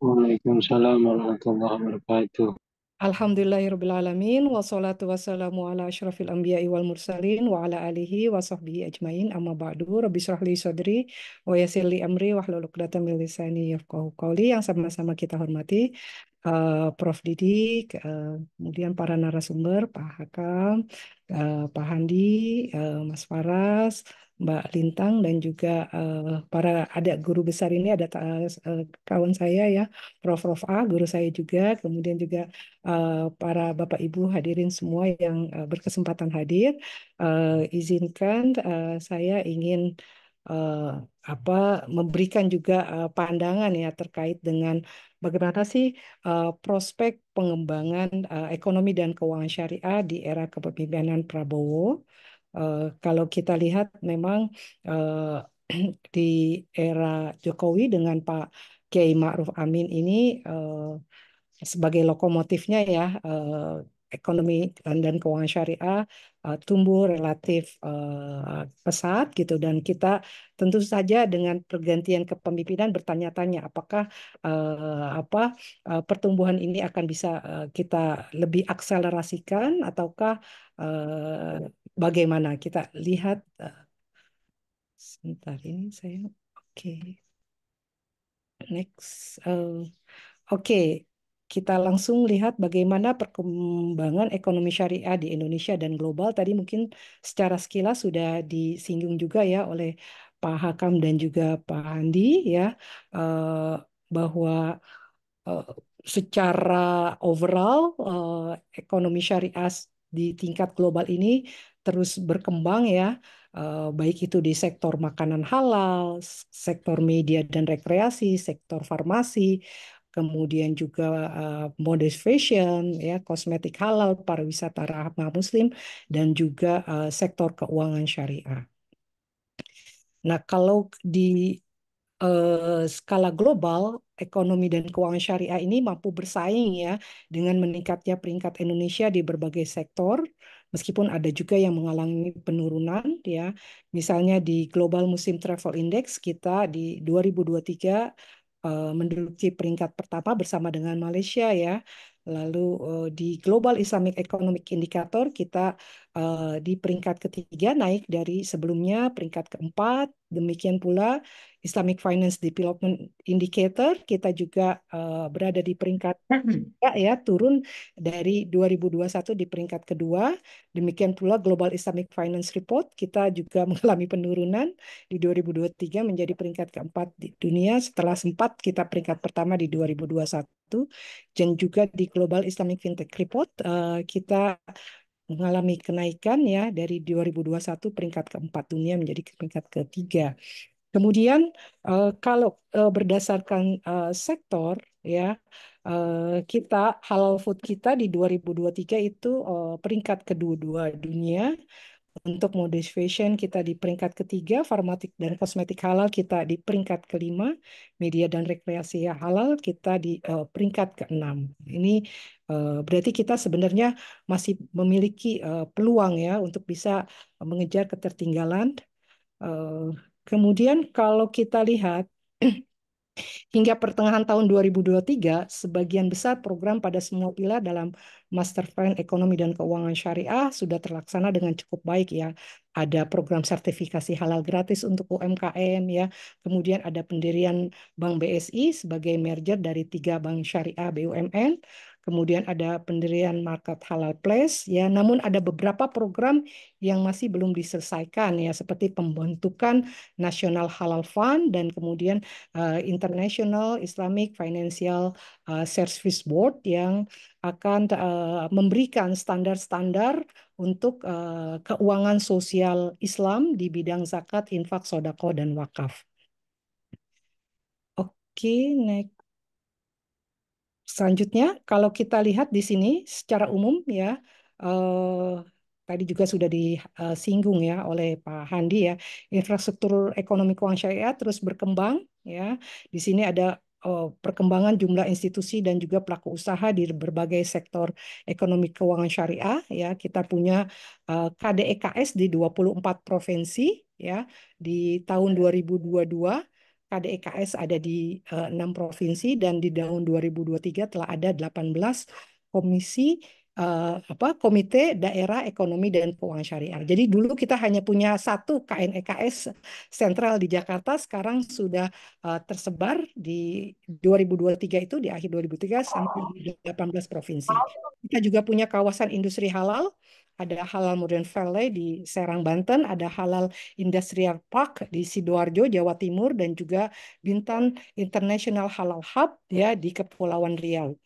Waalaikumsalam warahmatullahi wabarakatuh. Alhamdulillahirrabbilalamin wassalatu wassalamu ala asyrafil anbiya'i wal mursalin wa ala alihi wa sahbihi ajmain amma ba'du rabbi shrah li sadri wa yassir li amri wahlul 'uqdatam min lisani yafqahu qawli. Yang sama-sama kita hormati Prof. Didik, kemudian para narasumber Pak Hakam, Pak Handi, Mas Faras, Mbak Lintang, dan juga para ada guru besar ini, ada kawan saya ya, Prof. A, guru saya juga, kemudian juga para Bapak Ibu hadirin semua yang berkesempatan hadir. Izinkan saya ingin memberikan juga pandangan ya terkait dengan bagaimana sih prospek pengembangan ekonomi dan keuangan syariah di era kepemimpinan Prabowo. Kalau kita lihat memang di era Jokowi dengan Pak Kiai Ma'ruf Amin ini sebagai lokomotifnya ya, ekonomi dan keuangan syariah tumbuh relatif pesat gitu, dan kita tentu saja dengan pergantian kepemimpinan bertanya-tanya apakah pertumbuhan ini akan bisa kita lebih akselerasikan ataukah bagaimana. Kita lihat sebentar ini saya oke. Next. Oke, kita langsung lihat bagaimana perkembangan ekonomi syariah di Indonesia dan global. Tadi mungkin secara sekilas sudah disinggung juga ya oleh Pak Hakam dan juga Pak Handi ya, bahwa eh, secara overall ekonomi syariah di tingkat global ini terus berkembang ya, baik itu di sektor makanan halal, sektor media dan rekreasi, sektor farmasi, kemudian juga mode fashion, ya, kosmetik halal, pariwisata ramah Muslim, dan juga sektor keuangan syariah. Nah, kalau di skala global, ekonomi dan keuangan syariah ini mampu bersaing ya dengan meningkatnya peringkat Indonesia di berbagai sektor, meskipun ada juga yang mengalami penurunan ya. Misalnya di Global Muslim Travel Index kita di 2023 menduduki peringkat pertama bersama dengan Malaysia ya. Lalu di Global Islamic Economic Indicator kita di peringkat ketiga, naik dari sebelumnya peringkat keempat. Demikian pula Islamic Finance Development Indicator kita juga berada di peringkat ya, turun dari 2021 di peringkat kedua. Demikian pula Global Islamic Finance Report kita juga mengalami penurunan di 2023 menjadi peringkat keempat di dunia setelah sempat kita peringkat pertama di 2021. Dan juga di Global Islamic Fintech Report kita mengalami kenaikan ya dari 2021 peringkat keempat dunia menjadi peringkat ketiga. Kemudian kalau berdasarkan sektor ya, kita halal food kita di 2023 itu peringkat kedua dunia. Untuk mode fashion kita di peringkat ketiga, farmatik dan kosmetik halal kita di peringkat kelima, media dan rekreasi halal kita di peringkat keenam. Ini berarti kita sebenarnya masih memiliki peluang ya untuk bisa mengejar ketertinggalan. Kemudian kalau kita lihat hingga pertengahan tahun 2023, sebagian besar program pada semua pilar dalam Master Plan Ekonomi dan Keuangan Syariah sudah terlaksana dengan cukup baik ya. Ada program sertifikasi halal gratis untuk UMKM ya. Kemudian ada pendirian Bank BSI sebagai merger dari 3 bank syariah BUMN. Kemudian ada pendirian Market Halal Place ya. Namun ada beberapa program yang masih belum diselesaikan ya, seperti pembentukan National Halal Fund dan kemudian International Islamic Financial Service Board yang akan memberikan standar-standar untuk keuangan sosial Islam di bidang zakat, infak, sodako, dan wakaf. Oke, next. Selanjutnya, kalau kita lihat di sini secara umum ya, tadi juga sudah disinggung ya oleh Pak Handi ya, infrastruktur ekonomi keuangan syariah terus berkembang ya. Di sini ada perkembangan jumlah institusi dan juga pelaku usaha di berbagai sektor ekonomi keuangan syariah ya. Kita punya KDEKS di 24 provinsi ya di tahun 2022. KDEKS ada di 6 provinsi dan di tahun 2023 telah ada 18 komisi Komite Daerah Ekonomi dan Keuangan Syariah. Jadi dulu kita hanya punya satu KNEKS sentral di Jakarta, sekarang sudah tersebar di 2023 itu, di akhir 2003 sampai di 18 provinsi. Kita juga punya kawasan industri halal, ada Halal Modern Valley di Serang, Banten, ada Halal Industrial Park di Sidoarjo, Jawa Timur, dan juga Bintan International Halal Hub ya di Kepulauan Riau.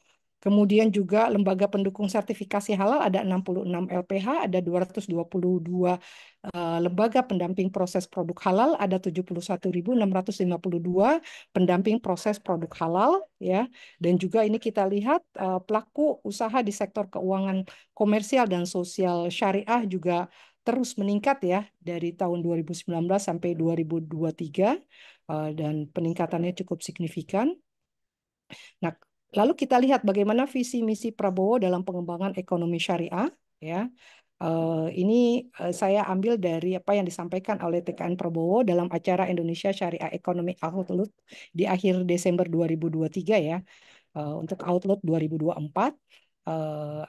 Kemudian juga lembaga pendukung sertifikasi halal ada 66 LPH, ada 222 lembaga pendamping proses produk halal, ada 71.652 pendamping proses produk halal ya. Dan juga ini kita lihat pelaku usaha di sektor keuangan komersial dan sosial syariah juga terus meningkat ya dari tahun 2019 sampai 2023 dan peningkatannya cukup signifikan. Nah, lalu kita lihat bagaimana visi misi Prabowo dalam pengembangan ekonomi syariah ya. Ini saya ambil dari apa yang disampaikan oleh TKN Prabowo dalam acara Indonesia Syariah Economic Outlook di akhir Desember 2023 ya. Untuk Outlook 2024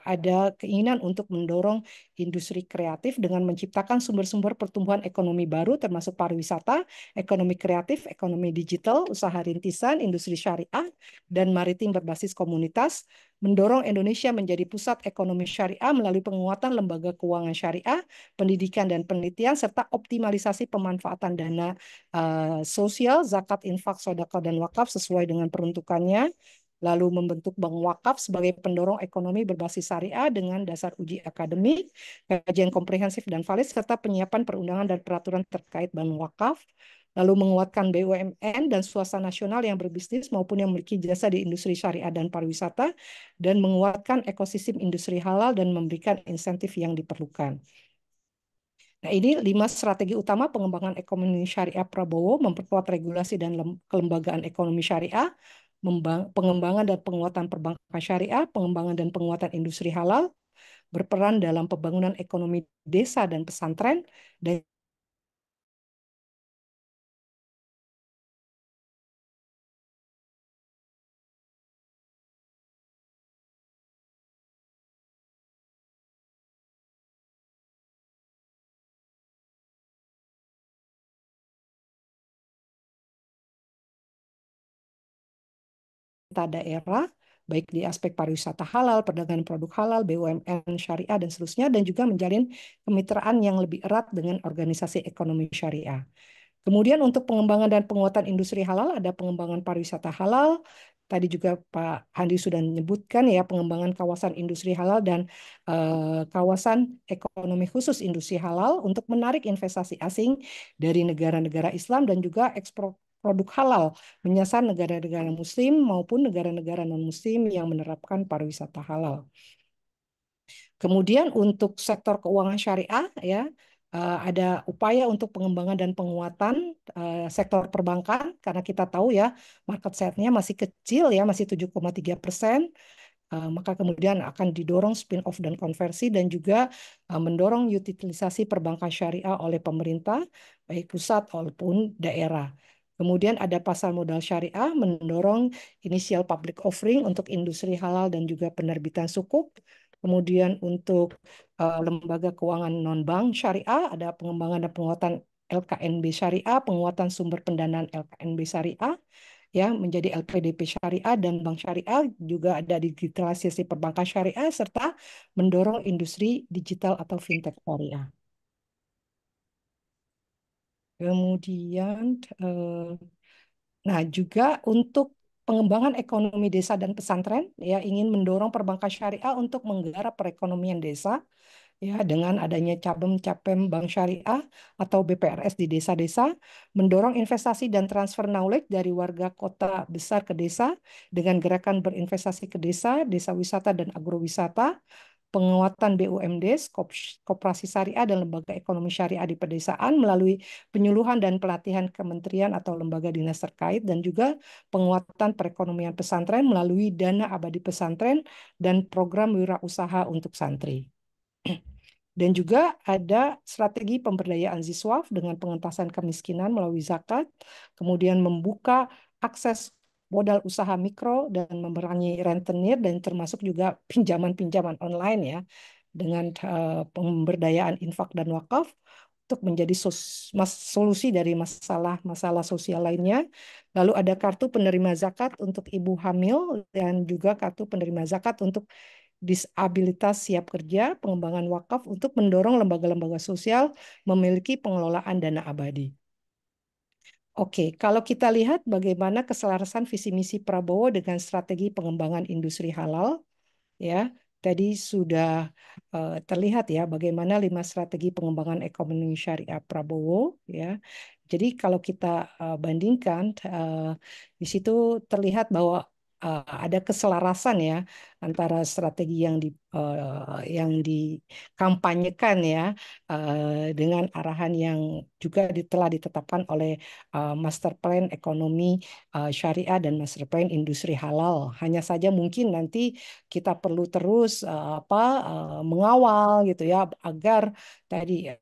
ada keinginan untuk mendorong industri kreatif dengan menciptakan sumber-sumber pertumbuhan ekonomi baru termasuk pariwisata, ekonomi kreatif, ekonomi digital, usaha rintisan, industri syariah, dan maritim berbasis komunitas, mendorong Indonesia menjadi pusat ekonomi syariah melalui penguatan lembaga keuangan syariah, pendidikan dan penelitian, serta optimalisasi pemanfaatan dana sosial, zakat, infak, sedekah, dan wakaf sesuai dengan peruntukannya, lalu membentuk bank wakaf sebagai pendorong ekonomi berbasis syariah dengan dasar uji akademik, kajian komprehensif dan valid, serta penyiapan perundangan dan peraturan terkait bank wakaf, lalu menguatkan BUMN dan swasta nasional yang berbisnis maupun yang memiliki jasa di industri syariah dan pariwisata, dan menguatkan ekosistem industri halal dan memberikan insentif yang diperlukan. Nah, ini 5 strategi utama pengembangan ekonomi syariah Prabowo: memperkuat regulasi dan kelembagaan ekonomi syariah, pengembangan dan penguatan perbankan syariah, pengembangan dan penguatan industri halal, berperan dalam pembangunan ekonomi desa dan pesantren, dan daerah, baik di aspek pariwisata halal, perdagangan produk halal, BUMN syariah, dan seterusnya, dan juga menjalin kemitraan yang lebih erat dengan organisasi ekonomi syariah. Kemudian untuk pengembangan dan penguatan industri halal, ada pengembangan pariwisata halal. Tadi juga Pak Handi sudah menyebutkan ya, pengembangan kawasan industri halal dan kawasan ekonomi khusus industri halal untuk menarik investasi asing dari negara-negara Islam dan juga ekspor produk halal menyasar negara-negara muslim maupun negara-negara non-muslim yang menerapkan pariwisata halal. Kemudian untuk sektor keuangan syariah ya, ada upaya untuk pengembangan dan penguatan sektor perbankan karena kita tahu ya market share-nya masih kecil ya, masih 7,3%. Maka kemudian akan didorong spin-off dan konversi dan juga mendorong utilisasi perbankan syariah oleh pemerintah baik pusat maupun daerah. Kemudian ada pasar modal syariah mendorong initial public offering untuk industri halal dan juga penerbitan sukuk. Kemudian untuk lembaga keuangan non-bank syariah ada pengembangan dan penguatan LKNB syariah, penguatan sumber pendanaan LKNB syariah ya menjadi LPDP syariah, dan bank syariah juga ada digitalisasi perbankan syariah serta mendorong industri digital atau fintech syariah. Kemudian nah juga untuk pengembangan ekonomi desa dan pesantren ya ingin mendorong perbankan syariah untuk menggarap perekonomian desa ya dengan adanya Capem Bank Syariah atau BPRS di desa-desa, mendorong investasi dan transfer knowledge dari warga kota besar ke desa dengan gerakan berinvestasi ke desa, desa wisata dan agrowisata, penguatan BUMDes, koperasi syariah dan lembaga ekonomi syariah di pedesaan melalui penyuluhan dan pelatihan kementerian atau lembaga dinas terkait, dan juga penguatan perekonomian pesantren melalui dana abadi pesantren dan program wirausaha untuk santri. Dan juga ada strategi pemberdayaan siswa dengan pengentasan kemiskinan melalui zakat, kemudian membuka akses modal usaha mikro dan memerangi rentenir dan termasuk juga pinjaman-pinjaman online ya dengan pemberdayaan infak dan wakaf untuk menjadi solusi dari masalah-masalah sosial lainnya. Lalu ada kartu penerima zakat untuk ibu hamil dan juga kartu penerima zakat untuk disabilitas siap kerja, pengembangan wakaf untuk mendorong lembaga-lembaga sosial memiliki pengelolaan dana abadi. Oke, kalau kita lihat bagaimana keselarasan visi misi Prabowo dengan strategi pengembangan industri halal, ya, tadi sudah terlihat ya bagaimana 5 strategi pengembangan ekonomi syariah Prabowo, ya. Jadi kalau kita bandingkan di situ terlihat bahwa ada keselarasan ya antara strategi yang dikampanyekan ya dengan arahan yang juga telah ditetapkan oleh Master Plan Ekonomi Syariah dan Master Plan Industri Halal. Hanya saja mungkin nanti kita perlu terus mengawal gitu ya agar tadi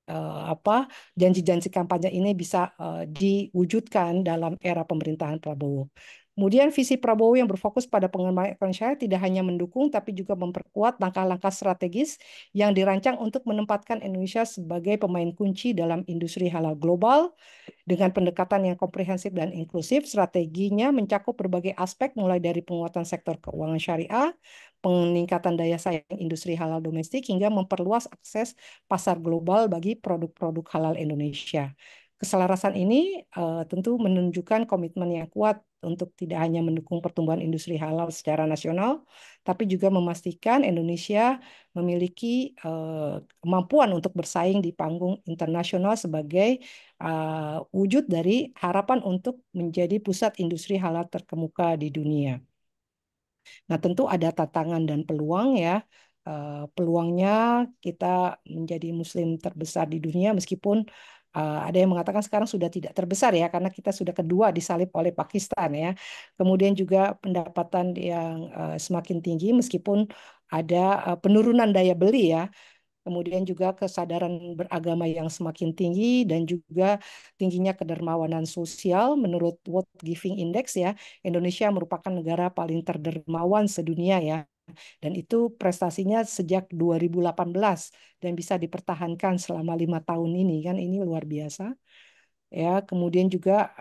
janji-janji kampanye ini bisa diwujudkan dalam era pemerintahan Prabowo. Kemudian visi Prabowo yang berfokus pada pengembangan ekonomi syariah tidak hanya mendukung tapi juga memperkuat langkah-langkah strategis yang dirancang untuk menempatkan Indonesia sebagai pemain kunci dalam industri halal global. Dengan pendekatan yang komprehensif dan inklusif, strateginya mencakup berbagai aspek mulai dari penguatan sektor keuangan syariah, peningkatan daya saing industri halal domestik, hingga memperluas akses pasar global bagi produk-produk halal Indonesia. Keselarasan ini tentu menunjukkan komitmen yang kuat untuk tidak hanya mendukung pertumbuhan industri halal secara nasional, tapi juga memastikan Indonesia memiliki kemampuan untuk bersaing di panggung internasional sebagai wujud dari harapan untuk menjadi pusat industri halal terkemuka di dunia. Nah, tentu ada tantangan dan peluang ya. Peluangnya kita menjadi muslim terbesar di dunia meskipun ada yang mengatakan sekarang sudah tidak terbesar ya karena kita sudah kedua disalip oleh Pakistan ya. Kemudian juga pendapatan yang semakin tinggi meskipun ada penurunan daya beli ya. Kemudian juga kesadaran beragama yang semakin tinggi dan juga tingginya kedermawanan sosial. Menurut World Giving Index ya, Indonesia merupakan negara paling terdermawan sedunia ya. Dan itu prestasinya sejak 2018 dan bisa dipertahankan selama 5 tahun ini kan ini luar biasa. Ya, kemudian juga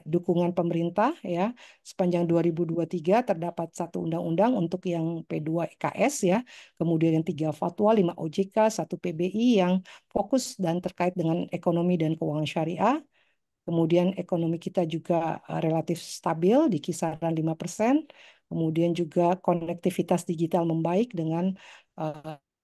dukungan pemerintah ya sepanjang 2023 terdapat 1 undang-undang untuk yang P2EKS ya, kemudian yang 3 fatwa, 5 OJK, 1 PBI yang fokus dan terkait dengan ekonomi dan keuangan syariah. Kemudian ekonomi kita juga relatif stabil di kisaran 5%. Kemudian juga konektivitas digital membaik dengan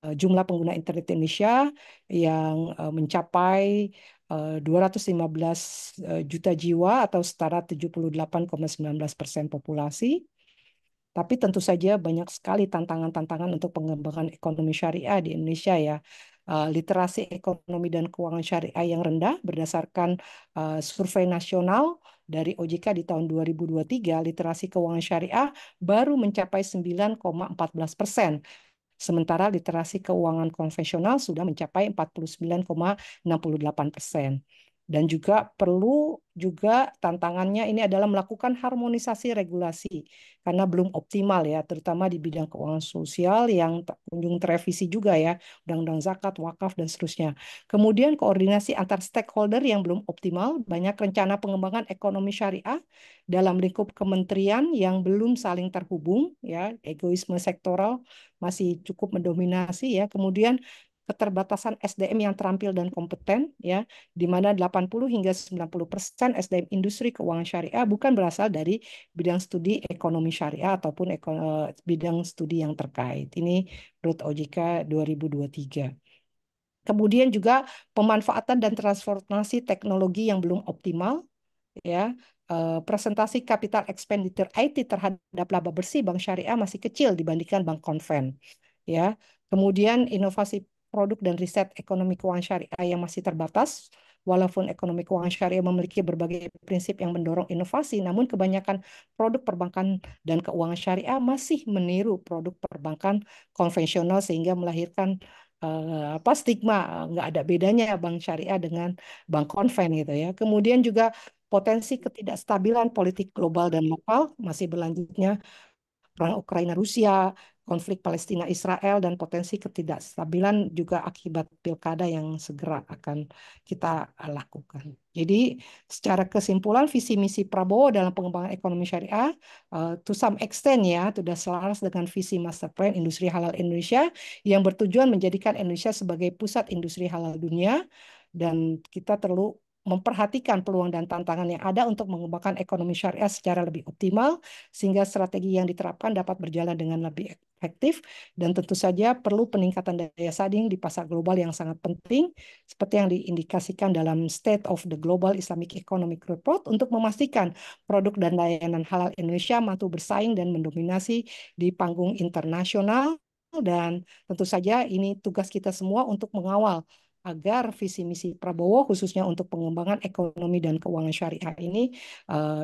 jumlah pengguna internet Indonesia yang mencapai 215 juta jiwa atau setara 78,19% populasi. Tapi tentu saja banyak sekali tantangan-tantangan untuk pengembangan ekonomi syariah di Indonesia ya. Literasi ekonomi dan keuangan syariah yang rendah berdasarkan survei nasional dari OJK di tahun 2023, literasi keuangan syariah baru mencapai 9,14%. Sementara literasi keuangan konvensional sudah mencapai 49,68%. Dan juga perlu juga tantangannya ini adalah melakukan harmonisasi regulasi karena belum optimal ya, terutama di bidang keuangan sosial yang kunjung terevisi juga ya, undang-undang zakat, wakaf dan seterusnya. Kemudian koordinasi antar stakeholder yang belum optimal, banyak rencana pengembangan ekonomi syariah dalam lingkup kementerian yang belum saling terhubung ya, egoisme sektoral masih cukup mendominasi ya. Kemudian keterbatasan SDM yang terampil dan kompeten ya, di mana 80 hingga 90% SDM industri keuangan syariah bukan berasal dari bidang studi ekonomi syariah ataupun bidang studi yang terkait. Ini menurut OJK 2023. Kemudian juga pemanfaatan dan transformasi teknologi yang belum optimal ya. Presentasi capital expenditure IT terhadap laba bersih bank syariah masih kecil dibandingkan bank konven ya. Kemudian inovasi produk dan riset ekonomi keuangan syariah yang masih terbatas. Walaupun ekonomi keuangan syariah memiliki berbagai prinsip yang mendorong inovasi, namun kebanyakan produk perbankan dan keuangan syariah masih meniru produk perbankan konvensional sehingga melahirkan stigma nggak ada bedanya bank syariah dengan bank konven gitu ya. Kemudian juga potensi ketidakstabilan politik global dan lokal, masih berlanjutnya perang Ukraina-Rusia, konflik Palestina-Israel, dan potensi ketidakstabilan juga akibat pilkada yang segera akan kita lakukan. Jadi, secara kesimpulan, visi misi Prabowo dalam pengembangan ekonomi syariah, to some extent ya, sudah selaras dengan visi Master Plan Industri Halal Indonesia yang bertujuan menjadikan Indonesia sebagai pusat industri halal dunia, dan kita perlu memperhatikan peluang dan tantangan yang ada untuk mengembangkan ekonomi syariah secara lebih optimal, sehingga strategi yang diterapkan dapat berjalan dengan lebih efektif, dan tentu saja perlu peningkatan daya saing di pasar global yang sangat penting, seperti yang diindikasikan dalam State of the Global Islamic Economic Report, untuk memastikan produk dan layanan halal Indonesia mampu bersaing dan mendominasi di panggung internasional. Dan tentu saja ini tugas kita semua untuk mengawal agar visi misi Prabowo khususnya untuk pengembangan ekonomi dan keuangan syariah ini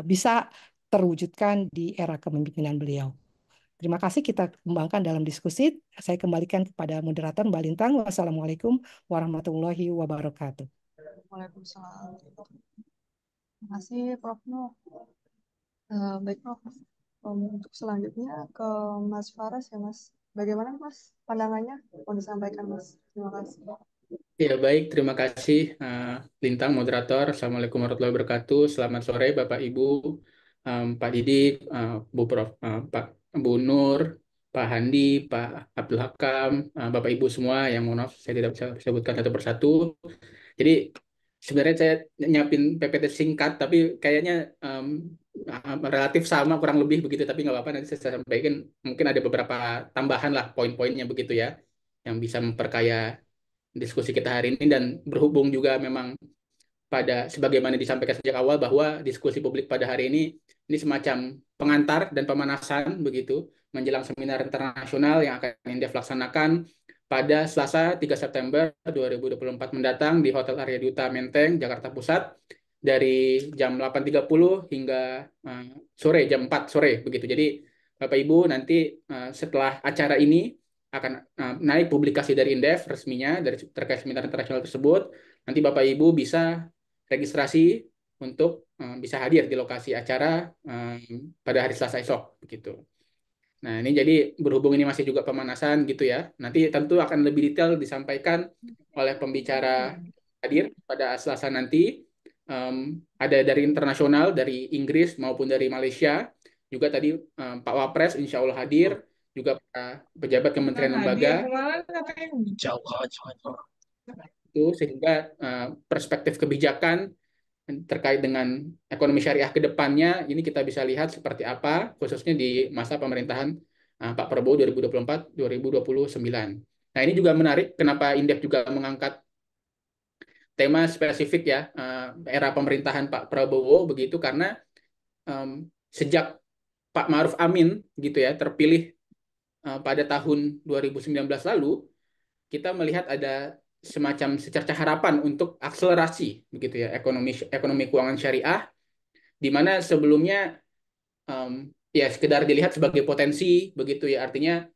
bisa terwujudkan di era kepemimpinan beliau. Terima kasih, kita kembangkan dalam diskusi. Saya kembalikan kepada moderator Mbak Lintang. Wassalamualaikum warahmatullahi wabarakatuh. Waalaikumsalam. Terima kasih Prof. Nuh. Baik Prof. Untuk selanjutnya ke Mas Faras ya Mas. Bagaimana Mas pandangannya? Mau disampaikan Mas. Terima kasih. Ya, baik. Terima kasih, Lintang, moderator. Assalamualaikum warahmatullahi wabarakatuh. Selamat sore, Bapak, Ibu, Pak Didik, Bu Prof, Pak Bu Nur, Pak Handi, Pak Abdul Hakam, Bapak, Ibu semua yang mohon maaf, saya tidak bisa sebutkan satu persatu. Jadi, sebenarnya saya nyiapin PPT singkat, tapi kayaknya relatif sama, kurang lebih begitu. Tapi nggak apa-apa, nanti saya sampaikan. Mungkin ada beberapa tambahan lah, poin-poinnya begitu ya, yang bisa memperkaya diskusi kita hari ini, dan berhubung juga memang pada sebagaimana disampaikan sejak awal bahwa diskusi publik pada hari ini semacam pengantar dan pemanasan begitu menjelang seminar internasional yang akan Indef laksanakan pada Selasa 3 September 2024 mendatang di Hotel Arya Duta Menteng, Jakarta Pusat dari jam 8.30 hingga sore, jam 4 sore begitu. Jadi Bapak Ibu nanti setelah acara ini akan naik publikasi dari Indef resminya dari terkait seminar internasional tersebut. Nanti Bapak Ibu bisa registrasi untuk bisa hadir di lokasi acara pada hari Selasa esok begitu. Nah, ini jadi berhubung ini masih juga pemanasan gitu ya. Nanti tentu akan lebih detail disampaikan oleh pembicara hadir pada Selasa nanti. Ada dari internasional, dari Inggris maupun dari Malaysia. Juga tadi Pak Wapres insya Allah hadir. Juga pejabat kementerian lembaga itu, sehingga perspektif kebijakan terkait dengan ekonomi syariah ke depannya ini kita bisa lihat seperti apa khususnya di masa pemerintahan Pak Prabowo 2024-2029. Nah, ini juga menarik kenapa Indef juga mengangkat tema spesifik ya era pemerintahan Pak Prabowo begitu, karena sejak Pak Ma'ruf Amin gitu ya terpilih pada tahun 2019 lalu, kita melihat ada semacam secerca harapan untuk akselerasi begitu ya ekonomi keuangan syariah, di mana sebelumnya ya sekedar dilihat sebagai potensi begitu ya, artinya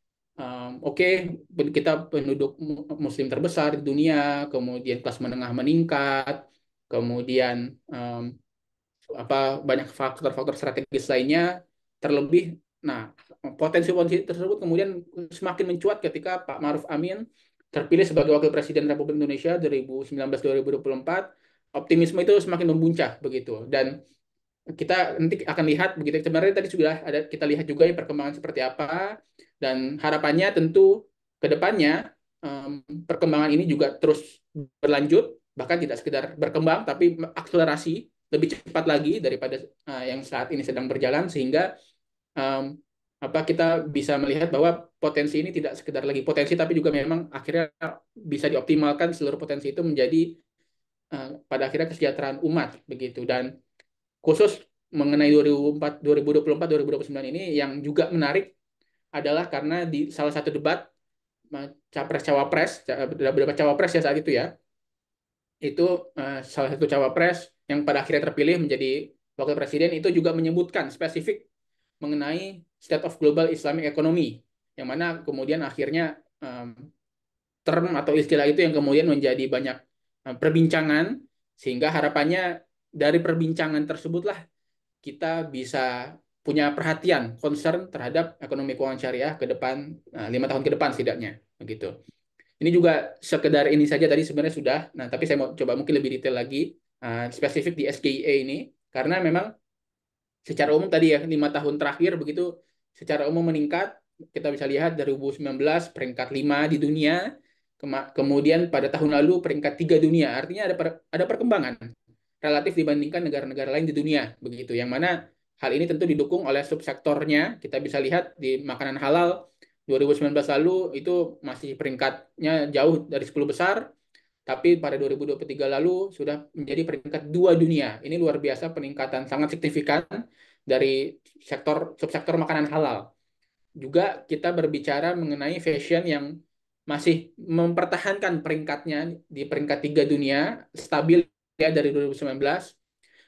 oke, kita penduduk Muslim terbesar di dunia, kemudian kelas menengah meningkat, kemudian banyak faktor-faktor strategis lainnya, terlebih nah potensi-potensi tersebut kemudian semakin mencuat ketika Pak Ma'ruf Amin terpilih sebagai Wakil Presiden Republik Indonesia 2019-2024. Optimisme itu semakin membuncah begitu, dan kita nanti akan lihat begitu. Sebenarnya tadi sudah ada kita lihat juga ya perkembangan seperti apa, dan harapannya tentu ke depannya perkembangan ini juga terus berlanjut, bahkan tidak sekedar berkembang tapi akselerasi lebih cepat lagi daripada yang saat ini sedang berjalan, sehingga kita bisa melihat bahwa potensi ini tidak sekedar lagi potensi, tapi juga memang akhirnya bisa dioptimalkan seluruh potensi itu menjadi pada akhirnya kesejahteraan umat begitu. Dan khusus mengenai 2024-2029 ini yang juga menarik adalah karena di salah satu debat capres-cawapres, beberapa cawapres ya saat itu ya, itu salah satu cawapres yang pada akhirnya terpilih menjadi wakil presiden itu juga menyebutkan spesifik mengenai State of Global Islamic Economy, yang mana kemudian akhirnya term atau istilah itu yang kemudian menjadi banyak perbincangan, sehingga harapannya dari perbincangan tersebutlah kita bisa punya perhatian, concern terhadap ekonomi keuangan syariah ke depan 5 tahun ke depan setidaknya, begitu. Ini juga sekedar ini saja tadi sebenarnya sudah. Nah, tapi saya mau coba mungkin lebih detail lagi spesifik di SGIE ini, karena memang secara umum tadi ya 5 tahun terakhir begitu secara umum meningkat. Kita bisa lihat dari 2019 peringkat 5 di dunia, kemudian pada tahun lalu peringkat 3 dunia. Artinya ada perkembangan relatif dibandingkan negara-negara lain di dunia, begitu. Yang mana hal ini tentu didukung oleh subsektornya. Kita bisa lihat di makanan halal 2019 lalu itu masih peringkatnya jauh dari 10 besar, tapi pada 2023 lalu sudah menjadi peringkat 2 dunia. Ini luar biasa peningkatan sangat signifikan dari subsektor makanan halal. Juga kita berbicara mengenai fashion yang masih mempertahankan peringkatnya di peringkat 3 dunia, stabil ya dari 2019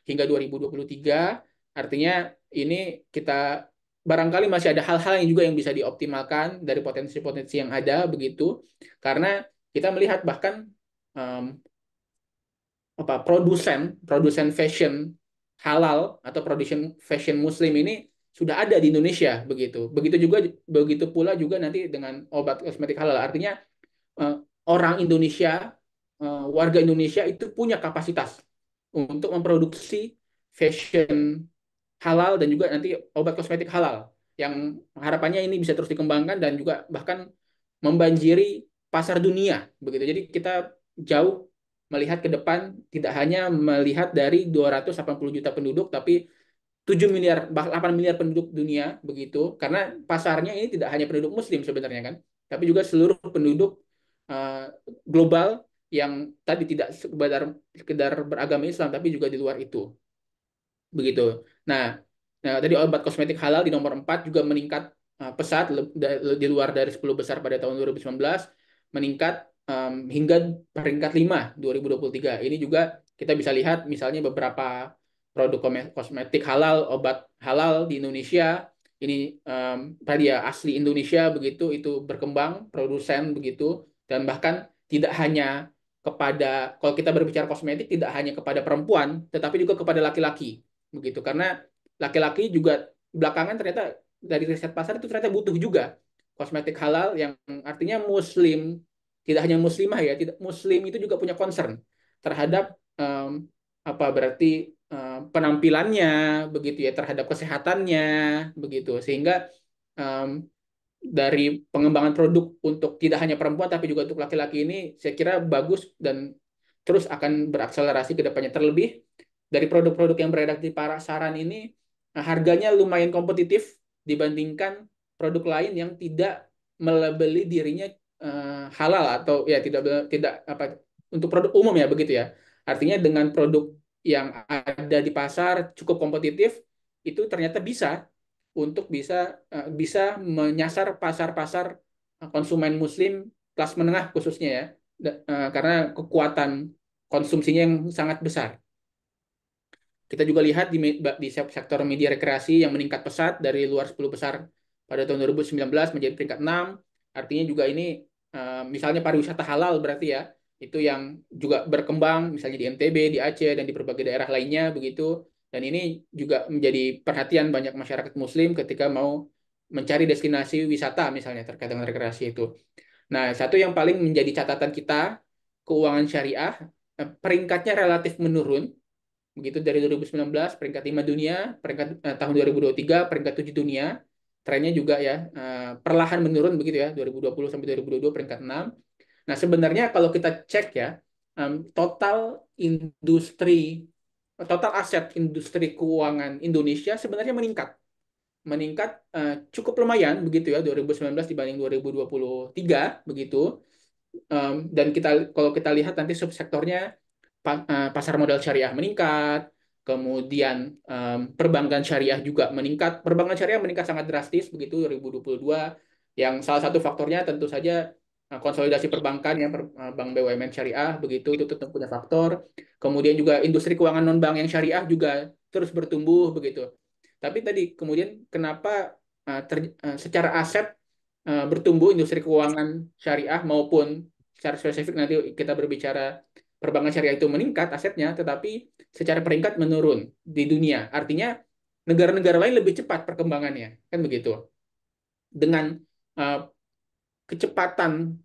hingga 2023. Artinya ini kita barangkali masih ada hal-hal yang juga yang bisa dioptimalkan dari potensi-potensi yang ada begitu. Karena kita melihat bahkan produsen fashion halal atau produsen fashion muslim ini sudah ada di Indonesia begitu. Begitu pula juga nanti dengan obat kosmetik halal. Artinya orang Indonesia, warga Indonesia itu punya kapasitas untuk memproduksi fashion halal dan juga nanti obat kosmetik halal yang harapannya ini bisa terus dikembangkan dan juga bahkan membanjiri pasar dunia begitu. Jadi kita jauh melihat ke depan, tidak hanya melihat dari 280 juta penduduk tapi 7 miliar, bahkan 8 miliar penduduk dunia begitu, karena pasarnya ini tidak hanya penduduk muslim sebenarnya kan, tapi juga seluruh penduduk global yang tadi tidak sekedar beragama Islam tapi juga di luar itu. Begitu. Nah, tadi obat kosmetik halal di nomor 4 juga meningkat pesat di luar dari 10 besar pada tahun 2019, meningkat hingga peringkat 5 2023. Ini juga kita bisa lihat misalnya beberapa produk kosmetik halal, obat halal di Indonesia. Ini tadi ya asli Indonesia begitu, itu berkembang, produsen begitu, dan bahkan tidak hanya kepada, kalau kita berbicara kosmetik tidak hanya kepada perempuan, tetapi juga kepada laki-laki begitu, karena laki-laki juga belakangan ternyata dari riset pasar itu ternyata butuh juga kosmetik halal yang artinya muslim, tidak hanya muslimah ya, tidak muslim itu juga punya concern terhadap apa berarti penampilannya begitu ya, terhadap kesehatannya begitu, sehingga dari pengembangan produk untuk tidak hanya perempuan tapi juga untuk laki-laki ini saya kira bagus dan terus akan berakselerasi ke depannya. Terlebih dari produk-produk yang beredar di pasaran ini harganya lumayan kompetitif dibandingkan produk lain yang tidak melabeli dirinya halal atau ya tidak apa untuk produk umum ya begitu ya. Artinya dengan produk yang ada di pasar cukup kompetitif itu ternyata bisa untuk bisa menyasar pasar-pasar konsumen muslim kelas menengah khususnya ya, karena kekuatan konsumsinya yang sangat besar. Kita juga lihat di sektor media rekreasi yang meningkat pesat dari luar 10 besar pada tahun 2019 menjadi peringkat 6. Artinya juga ini misalnya pariwisata halal berarti ya, itu yang juga berkembang misalnya di NTB, di Aceh, dan di berbagai daerah lainnya begitu. Dan ini juga menjadi perhatian banyak masyarakat muslim ketika mau mencari destinasi wisata misalnya terkait dengan rekreasi itu. Nah, satu yang paling menjadi catatan kita, keuangan syariah, peringkatnya relatif menurun begitu dari 2019 peringkat 5 dunia, peringkat tahun 2023 peringkat 7 dunia. Trennya juga ya perlahan menurun begitu ya, 2020 sampai 2022 peringkat 6. Nah, sebenarnya kalau kita cek ya total aset industri keuangan Indonesia sebenarnya meningkat cukup lumayan begitu ya 2019 dibanding 2023 begitu. Dan kalau kita lihat nanti subsektornya pasar modal syariah meningkat, kemudian perbankan syariah juga meningkat. Perbankan syariah meningkat sangat drastis begitu 2022. Yang salah satu faktornya tentu saja konsolidasi perbankan yang bank BUMN syariah begitu, itu tentu punya faktor. Kemudian juga industri keuangan non bank yang syariah juga terus bertumbuh begitu. Tapi tadi kemudian kenapa secara aset bertumbuh industri keuangan syariah maupun secara spesifik nanti kita berbicara perbankan syariah itu meningkat asetnya, tetapi secara peringkat menurun di dunia. Artinya negara-negara lain lebih cepat perkembangannya, kan begitu. Dengan uh, kecepatan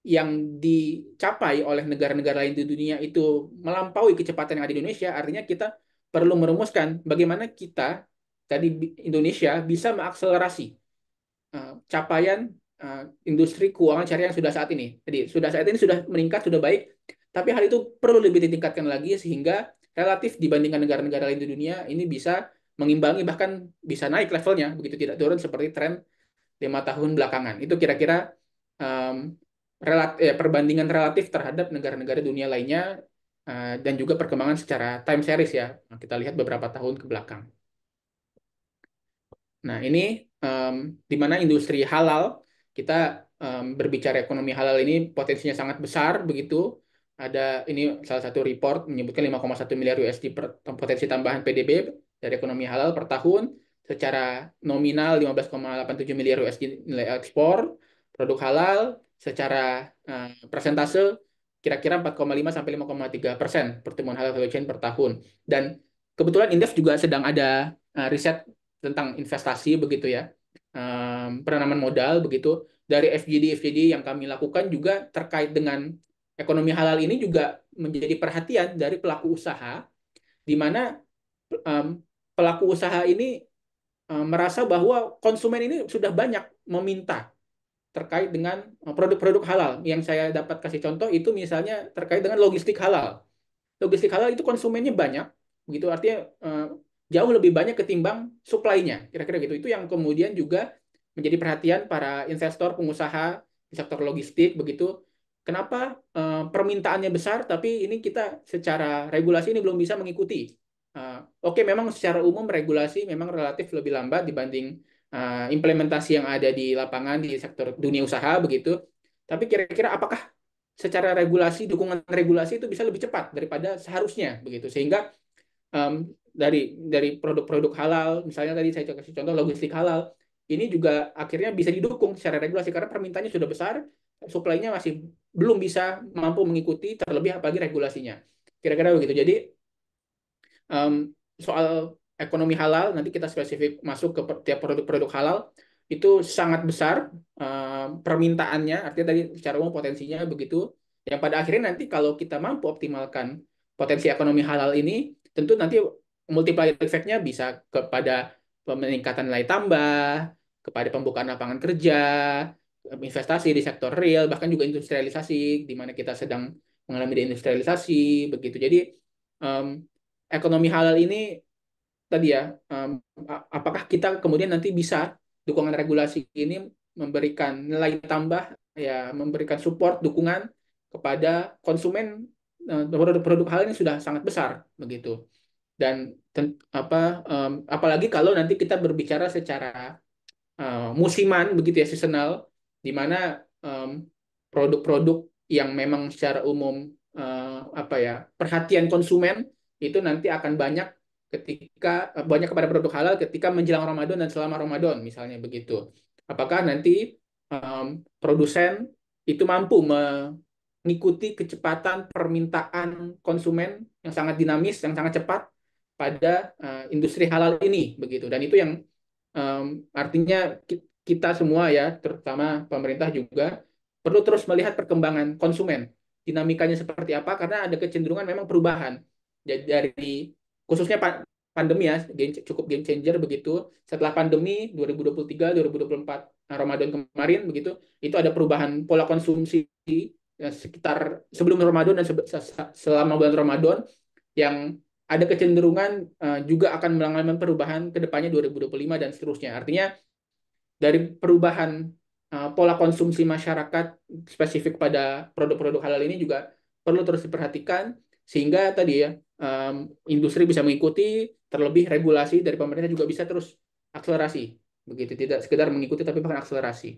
yang dicapai oleh negara-negara lain di dunia itu melampaui kecepatan yang ada di Indonesia, artinya kita perlu merumuskan bagaimana kita tadi Indonesia bisa mengakselerasi capaian industri keuangan syariah yang sudah saat ini. Jadi saat ini sudah meningkat, sudah baik, tapi hal itu perlu lebih ditingkatkan lagi sehingga relatif dibandingkan negara-negara lain di dunia ini bisa mengimbangi, bahkan bisa naik levelnya, begitu tidak turun seperti tren 5 tahun belakangan. Itu kira-kira um, perbandingan relatif terhadap negara-negara dunia lainnya dan juga perkembangan secara time series ya. Kita lihat beberapa tahun ke belakang. Nah, ini di mana industri halal, kita berbicara ekonomi halal ini potensinya sangat besar begitu. Ada ini salah satu report menyebutkan 5,1 miliar USD potensi tambahan PDB dari ekonomi halal per tahun, secara nominal 15,87 miliar USD nilai ekspor produk halal, secara persentase kira-kira 4,5 sampai 5,3% pertumbuhan halal value chain per tahun. Dan kebetulan Indef juga sedang ada riset tentang investasi begitu ya, penanaman modal begitu. Dari FGD yang kami lakukan juga terkait dengan ekonomi halal ini juga menjadi perhatian dari pelaku usaha, di mana pelaku usaha ini merasa bahwa konsumen ini sudah banyak meminta terkait dengan produk-produk halal. Yang saya dapat kasih contoh itu misalnya terkait dengan logistik halal. Logistik halal itu konsumennya banyak, begitu artinya jauh lebih banyak ketimbang supply-nya, kira-kira gitu. Itu yang kemudian juga menjadi perhatian para investor, pengusaha di sektor logistik, begitu. Kenapa permintaannya besar, tapi ini kita secara regulasi ini belum bisa mengikuti. Oke, memang secara umum regulasi memang relatif lebih lambat dibanding implementasi yang ada di lapangan di sektor dunia usaha, begitu. Tapi kira-kira apakah secara regulasi, dukungan regulasi itu bisa lebih cepat daripada seharusnya, begitu. Sehingga dari produk-produk halal, misalnya tadi saya kasih contoh logistik halal, ini juga akhirnya bisa didukung secara regulasi karena permintaannya sudah besar, supply-nya masih belum bisa mampu mengikuti, terlebih apalagi regulasinya. Kira-kira begitu. Jadi soal ekonomi halal, nanti kita spesifik masuk ke tiap produk-produk halal, itu sangat besar permintaannya, artinya tadi secara umum potensinya begitu, yang pada akhirnya nanti kalau kita mampu optimalkan potensi ekonomi halal ini, tentu nanti multiplier effect-nya bisa kepada peningkatan nilai tambah, kepada pembukaan lapangan kerja, investasi di sektor real, bahkan juga industrialisasi, di mana kita sedang mengalami deindustrialisasi, begitu. Jadi ekonomi halal ini tadi ya, apakah kita kemudian nanti bisa dukungan regulasi ini memberikan nilai tambah, ya memberikan support, dukungan kepada konsumen produk-produk halal ini sudah sangat besar begitu. Dan apalagi kalau nanti kita berbicara secara musiman begitu ya, seasonal, di mana produk-produk yang memang secara umum perhatian konsumen itu nanti akan banyak kepada produk halal ketika menjelang Ramadan dan selama Ramadan misalnya begitu. Apakah nanti produsen itu mampu mengikuti kecepatan permintaan konsumen yang sangat dinamis, yang sangat cepat pada industri halal ini begitu. Dan itu yang artinya kita semua ya, terutama pemerintah juga perlu terus melihat perkembangan konsumen, dinamikanya seperti apa, karena ada kecenderungan memang perubahan. Jadi dari khususnya pandemi ya, cukup game changer begitu. Setelah pandemi 2023, 2024 Ramadan kemarin begitu, itu ada perubahan pola konsumsi sekitar sebelum Ramadan dan selama bulan Ramadan yang ada kecenderungan juga akan mengalami perubahan ke depannya 2025 dan seterusnya. Artinya dari perubahan pola konsumsi masyarakat spesifik pada produk-produk halal ini juga perlu terus diperhatikan sehingga tadi ya industri bisa mengikuti, terlebih regulasi dari pemerintah juga bisa terus akselerasi. Begitu, tidak sekedar mengikuti tapi bahkan akselerasi.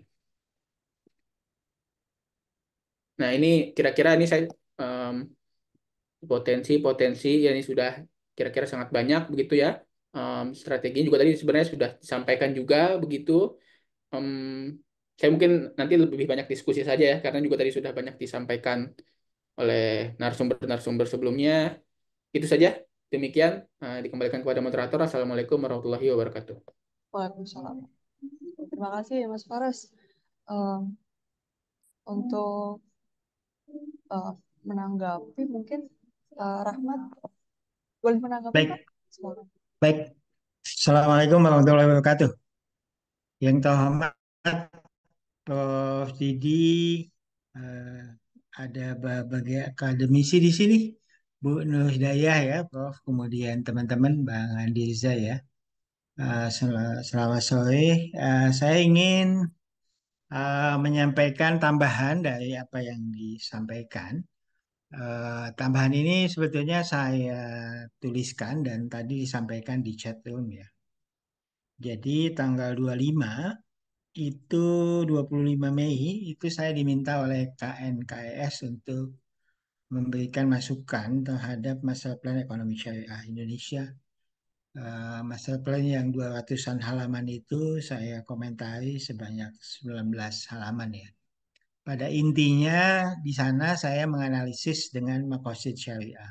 Nah, ini kira-kira ini saya potensi-potensi yang ini sudah kira-kira sangat banyak begitu ya. Strategi juga tadi sebenarnya sudah disampaikan juga begitu. Saya mungkin nanti lebih banyak diskusi saja ya, karena juga tadi sudah banyak disampaikan oleh narasumber-narasumber sebelumnya. Itu saja. Demikian, dikembalikan kepada moderator. Assalamualaikum warahmatullahi wabarakatuh. Waalaikumsalam. Terima kasih Mas Faras. Eh, untuk menanggapi mungkin Rahmat boleh menanggapi Baik, Pak? Silakan. baik. Assalamualaikum warahmatullahi wabarakatuh. Yang terhormat Prof. Didi, eh, ada berbagai akademisi di sini, Bu Nur Hidayah ya, Prof. Kemudian teman-teman Bang Andi Riza ya. Selamat sore. Saya ingin menyampaikan tambahan dari apa yang disampaikan. Tambahan ini sebetulnya saya tuliskan dan tadi disampaikan di chat room ya. Jadi tanggal 25 itu 25 Mei itu saya diminta oleh KNKS untuk memberikan masukan terhadap Master Plan Ekonomi Syariah Indonesia. Master Plan yang 200-an halaman itu saya komentari sebanyak 19 halaman ya. Pada intinya di sana saya menganalisis dengan makosid syariah.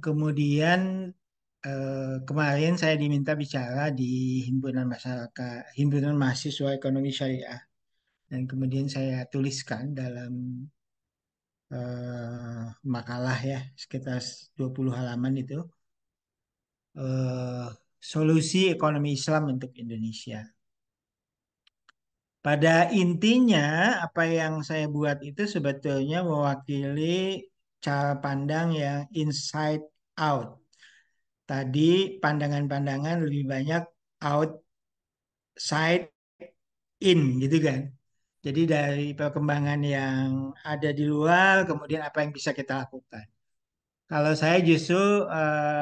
Kemudian kemarin saya diminta bicara di Himpunan Mahasiswa Ekonomi Syariah, dan kemudian saya tuliskan dalam makalah ya sekitar 20 halaman itu eh, solusi ekonomi Islam untuk Indonesia. Pada intinya apa yang saya buat itu sebetulnya mewakili cara pandang yang inside out. Tadi pandangan-pandangan lebih banyak outside in gitu kan. Jadi dari perkembangan yang ada di luar, kemudian apa yang bisa kita lakukan. Kalau saya justru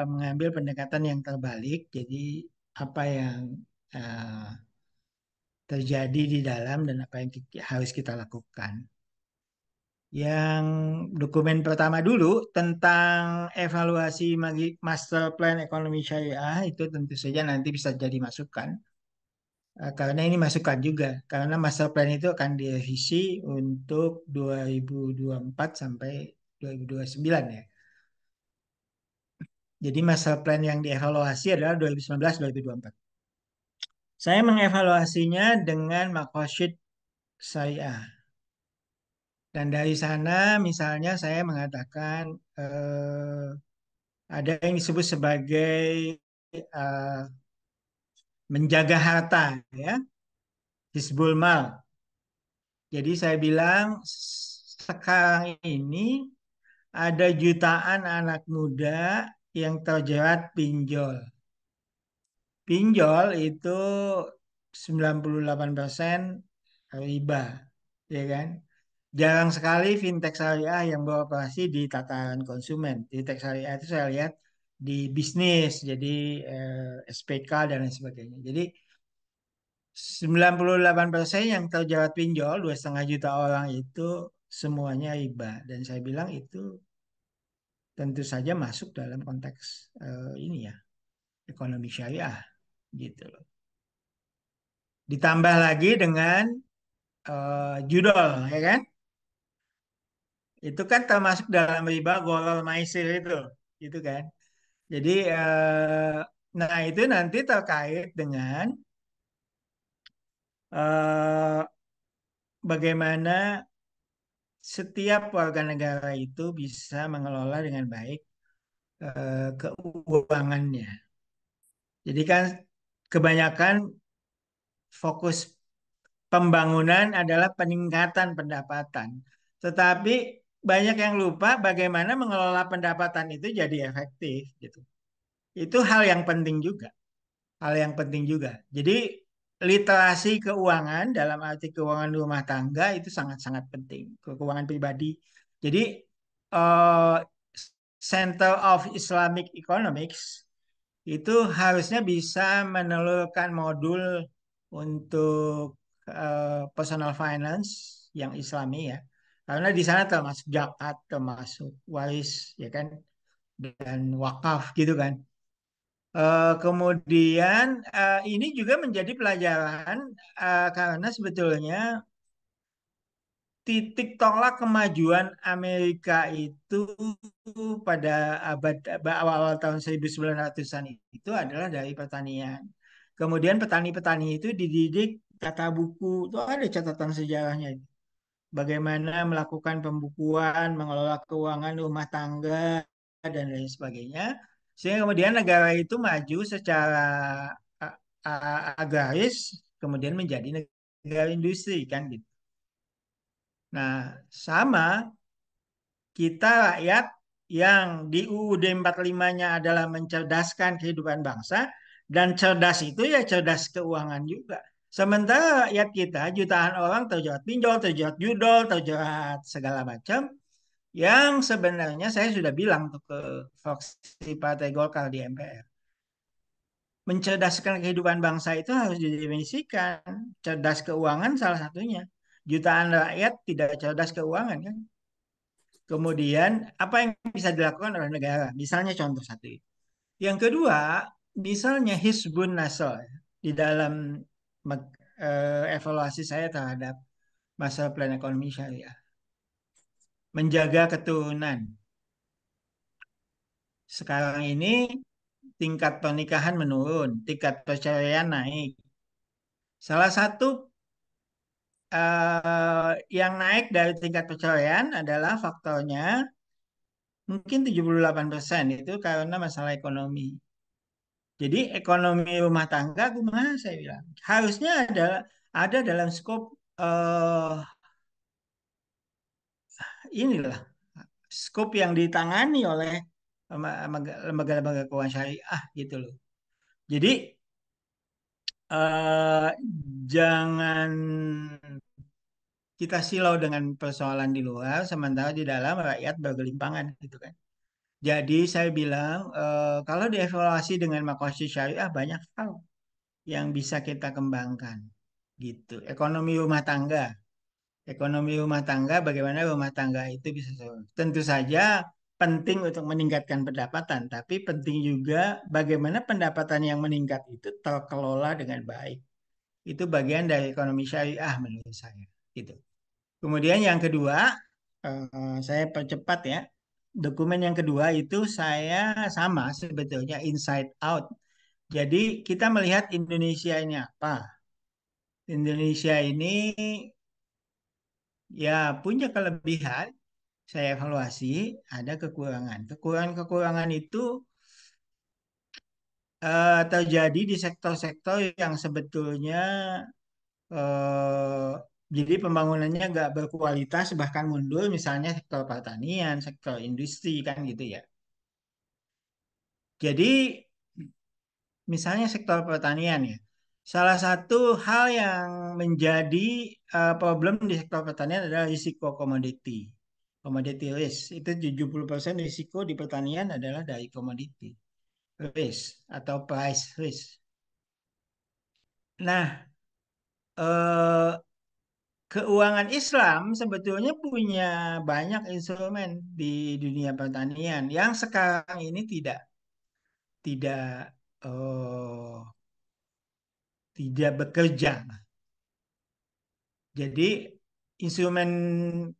mengambil pendekatan yang terbalik, jadi apa yang eh, terjadi di dalam dan apa yang harus kita lakukan. Yang dokumen pertama dulu tentang evaluasi Master Plan Ekonomi Syariah itu tentu saja nanti bisa jadi masukan. Karena ini masukan juga, karena Master Plan itu akan direvisi untuk 2024 sampai 2029 ya. Jadi Master Plan yang dievaluasi adalah 2019-2024. Saya mengevaluasinya dengan makosid syariah. Dan dari sana misalnya saya mengatakan ada yang disebut sebagai eh, menjaga harta ya, Hizbul Mal. Jadi saya bilang sekarang ini ada jutaan anak muda yang terjerat pinjol. Pinjol itu 98% riba, ya kan? Jarang sekali fintech syariah yang beroperasi di tataran konsumen. Fintech syariah itu saya lihat di bisnis, jadi SPK dan lain sebagainya. Jadi 98% yang terjerat pinjol, 2,5 juta orang itu semuanya riba. Dan saya bilang itu tentu saja masuk dalam konteks ini ya, ekonomi syariah gitu loh. Ditambah lagi dengan judol, ya kan? Itu kan termasuk dalam riba gharar maisir itu, gitu kan? Jadi, nah itu nanti terkait dengan eh, bagaimana setiap warga negara itu bisa mengelola dengan baik keuangannya. Jadi kan kebanyakan fokus pembangunan adalah peningkatan pendapatan. Tetapi banyak yang lupa bagaimana mengelola pendapatan itu jadi efektif gitu. Itu hal yang penting juga. Hal yang penting juga. Jadi literasi keuangan dalam arti keuangan rumah tangga itu sangat-sangat penting. Keuangan pribadi. Jadi eh, Center of Islamic Economics itu harusnya bisa menelurkan modul untuk personal finance yang Islami ya. Karena di sana termasuk zakat, termasuk waris ya kan, dan wakaf gitu kan. Kemudian ini juga menjadi pelajaran karena sebetulnya titik tolak kemajuan Amerika itu pada awal-awal tahun 1900-an itu adalah dari pertanian. Kemudian petani-petani itu dididik tata buku, itu ada catatan sejarahnya. Bagaimana melakukan pembukuan, mengelola keuangan rumah tangga, dan lain sebagainya. Sehingga kemudian negara itu maju secara agraris, kemudian menjadi negara industri, kan gitu. Nah, sama kita rakyat yang di UUD 45-nya adalah mencerdaskan kehidupan bangsa, dan cerdas itu ya cerdas keuangan juga. Sementara rakyat kita, jutaan orang terjerat pinjol, terjerat judol, terjerat segala macam, yang sebenarnya saya sudah bilang tuh ke fraksi Partai Golkar di MPR. Mencerdaskan kehidupan bangsa itu harus didefinisikan. Cerdas keuangan salah satunya. Jutaan rakyat tidak cerdas keuangan, kan? Kemudian apa yang bisa dilakukan oleh negara? Misalnya contoh satu. Yang kedua, misalnya Hizbun Nasr di dalam evaluasi saya terhadap Master Plan Ekonomi Syariah. Menjaga keturunan. Sekarang ini tingkat pernikahan menurun, tingkat perceraian naik. Salah satu yang naik dari tingkat perceraian adalah faktornya mungkin 78% itu karena masalah ekonomi. Jadi ekonomi rumah tangga, gimana saya bilang, harusnya ada dalam skop inilah skop yang ditangani oleh lembaga-lembaga keuangan syariah gitu loh. Jadi jangan kita silau dengan persoalan di luar, sementara di dalam rakyat bergelimpangan gitu kan. Jadi saya bilang kalau dievaluasi dengan makosid syariah banyak hal yang bisa kita kembangkan gitu. Ekonomi rumah tangga, bagaimana rumah tangga itu bisa tentu saja penting untuk meningkatkan pendapatan, tapi penting juga bagaimana pendapatan yang meningkat itu terkelola dengan baik. Itu bagian dari ekonomi syariah menurut saya gitu. Kemudian yang kedua, saya percepat ya. Dokumen yang kedua itu saya sama sebetulnya inside out. Jadi kita melihat Indonesia ini apa? Indonesia ini ya punya kelebihan, saya evaluasi, ada kekurangan. Kekurangan-kekurangan itu terjadi di sektor-sektor yang sebetulnya jadi pembangunannya nggak berkualitas, bahkan mundur, misalnya sektor pertanian, sektor industri, kan gitu ya. Jadi misalnya sektor pertanian ya, salah satu hal yang menjadi problem di sektor pertanian adalah risiko komoditi. Commodity risk, itu 70% risiko di pertanian adalah dari komoditi risk atau price risk. Nah, keuangan Islam sebetulnya punya banyak instrumen di dunia pertanian yang sekarang ini tidak tidak bekerja. Jadi instrumen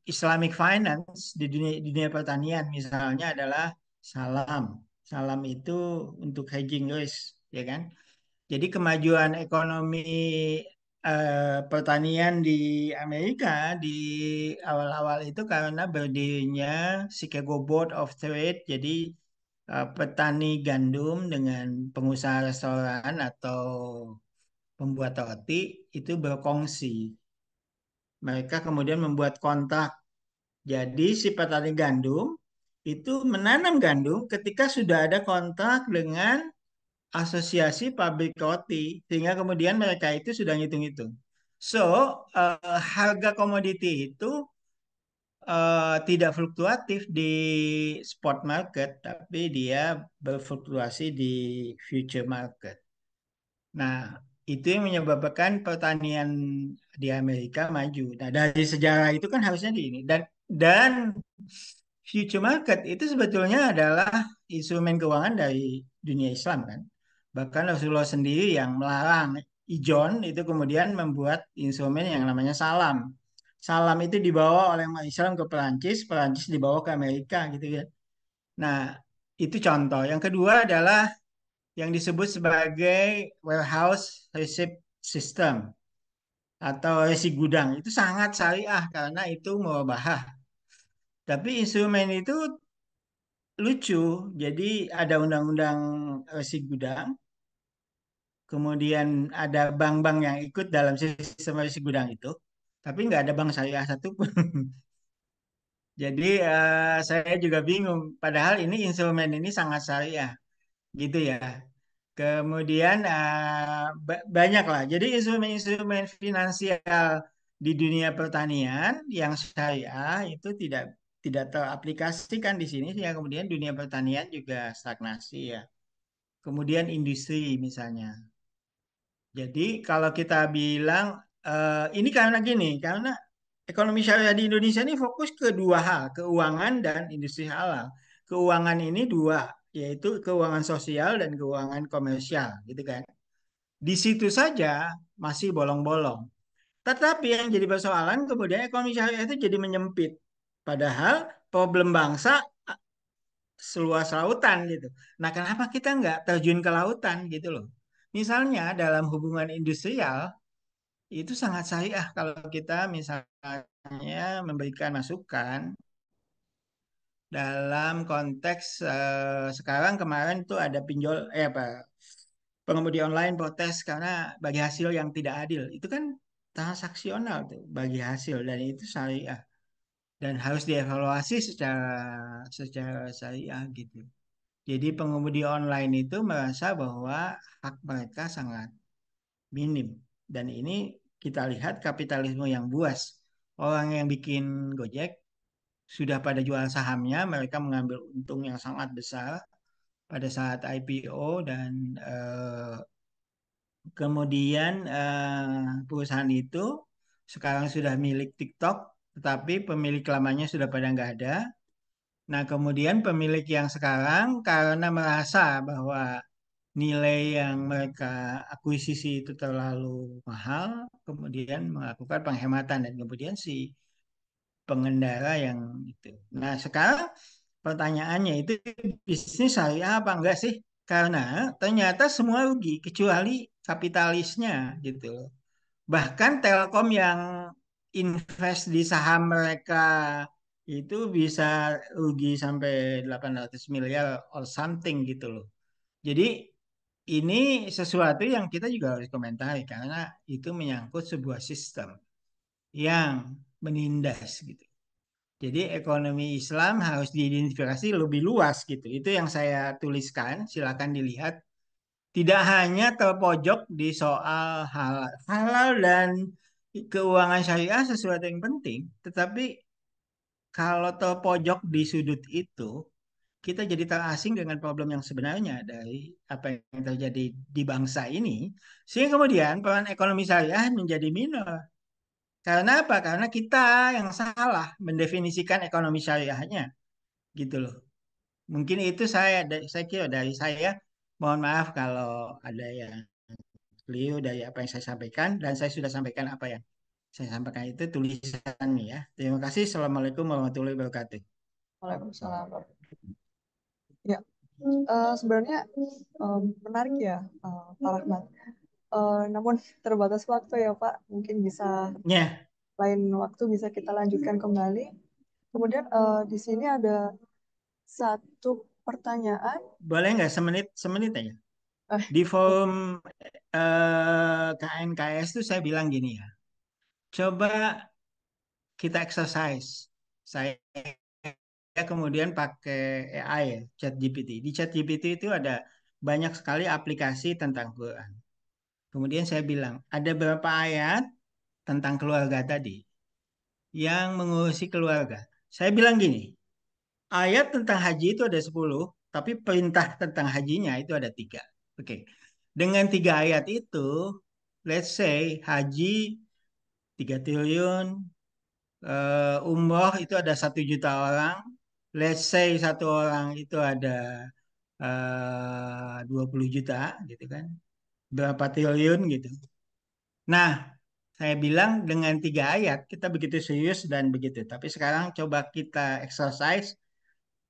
Islamic Finance di dunia pertanian misalnya adalah salam. Salam itu untuk hedging risk, ya kan? Jadi kemajuan ekonomi pertanian di Amerika di awal-awal itu karena berdirinya Chicago Board of Trade. Jadi petani gandum dengan pengusaha restoran atau pembuat roti itu berkongsi. Mereka kemudian membuat kontrak. Jadi si petani gandum itu menanam gandum ketika sudah ada kontrak dengan asosiasi pabrik roti, sehingga kemudian mereka itu sudah ngitung-ngitung. So, harga komoditi itu tidak fluktuatif di spot market, tapi dia berfluktuasi di future market. Nah, itu yang menyebabkan pertanian di Amerika maju. Nah, dari sejarah itu kan harusnya di ini. Dan future market itu sebetulnya adalah instrumen keuangan dari dunia Islam kan. Bahkan Rasulullah sendiri yang melarang ijon itu kemudian membuat instrumen yang namanya salam. Salam itu dibawa oleh umat Islam ke Perancis, Perancis dibawa ke Amerika gitu ya. Nah, itu contoh. Yang kedua adalah yang disebut sebagai warehouse receipt system atau resi gudang. Itu sangat syariah karena itu mubahah. Tapi instrumen itu lucu. Jadi ada undang-undang resi gudang, kemudian ada bank-bank yang ikut dalam sistem resi gudang itu, tapi nggak ada bank syariah satupun. Jadi saya juga bingung. Padahal ini instrumen ini sangat syariah, gitu ya. Kemudian banyak lah. Jadi instrumen-instrumen finansial di dunia pertanian yang syariah itu tidak teraplikasikan di sini, sehingga kemudian dunia pertanian juga stagnasi ya. Kemudian industri misalnya. Jadi kalau kita bilang ini karena gini, karena ekonomi syariah di Indonesia ini fokus ke dua hal, keuangan dan industri halal. Keuangan ini dua, yaitu keuangan sosial dan keuangan komersial, gitu kan. Di situ saja masih bolong-bolong. Tetapi yang jadi persoalan kemudian ekonomi syariah itu jadi menyempit. Padahal problem bangsa seluas lautan gitu. Nah, kenapa kita nggak terjun ke lautan gitu loh? Misalnya dalam hubungan industrial itu sangat syariah kalau kita misalnya memberikan masukan dalam konteks sekarang kemarin tuh ada pinjol apa pengemudi online protes karena bagi hasil yang tidak adil. Itu kan transaksional tuh bagi hasil dan itu syariah dan harus dievaluasi secara syariah gitu. Jadi pengemudi online itu merasa bahwa hak mereka sangat minim dan ini kita lihat kapitalisme yang buas. Orang yang bikin Gojek sudah pada jual sahamnya, mereka mengambil untung yang sangat besar pada saat IPO dan kemudian perusahaan itu sekarang sudah milik TikTok, tetapi pemilik lamanya sudah pada nggak ada. Nah, kemudian pemilik yang sekarang karena merasa bahwa nilai yang mereka akuisisi itu terlalu mahal, kemudian melakukan penghematan dan kemudian si pengendara yang itu. Nah, sekarang pertanyaannya itu bisnis syariah apa enggak sih? Karena ternyata semua rugi kecuali kapitalisnya gitu loh. Bahkan Telkom yang invest di saham mereka itu bisa rugi sampai 800 miliar or something gitu loh. Jadi ini sesuatu yang kita juga harus komentari karena itu menyangkut sebuah sistem yang menindas gitu. Jadi ekonomi Islam harus diidentifikasi lebih luas gitu. Itu yang saya tuliskan, silakan dilihat. Tidak hanya terpojok di soal halal, halal dan keuangan syariah sesuatu yang penting, tetapi kalau terpojok di sudut itu, kita jadi terasing dengan problem yang sebenarnya dari apa yang terjadi di bangsa ini, sehingga kemudian peran ekonomi syariah menjadi minor. Karena apa? Karena kita yang salah mendefinisikan ekonomi syariahnya, gitu loh. Mungkin itu saya kira dari saya. Mohon maaf kalau ada yang keliru dari apa yang saya sampaikan dan saya sudah sampaikan apa yang saya sampaikan itu tulisannya ya. Terima kasih. Assalamualaikum warahmatullahi wabarakatuh. Waalaikumsalam. Ya, sebenarnya menarik ya, Pak Rahmat. Namun terbatas waktu ya Pak, mungkin bisa Ya, lain waktu bisa kita lanjutkan kembali. Kemudian di sini ada satu pertanyaan. boleh nggak semenit aja. Eh, Di forum KNKS itu saya bilang gini ya. Coba kita exercise. Saya kemudian pakai AI ya, ChatGPT. Di ChatGPT itu ada banyak sekali aplikasi tentang Quran. Kemudian saya bilang, ada beberapa ayat tentang keluarga tadi yang mengurusi keluarga. Saya bilang gini, ayat tentang haji itu ada 10, tapi perintah tentang hajinya itu ada 3. Oke. Dengan 3 ayat itu, let's say haji 3 triliun, umroh itu ada 1 juta orang. Let's say satu orang itu ada 20 juta gitu kan. Berapa triliun gitu. Nah, Saya bilang dengan 3 ayat kita begitu serius dan begitu. Tapi sekarang coba kita exercise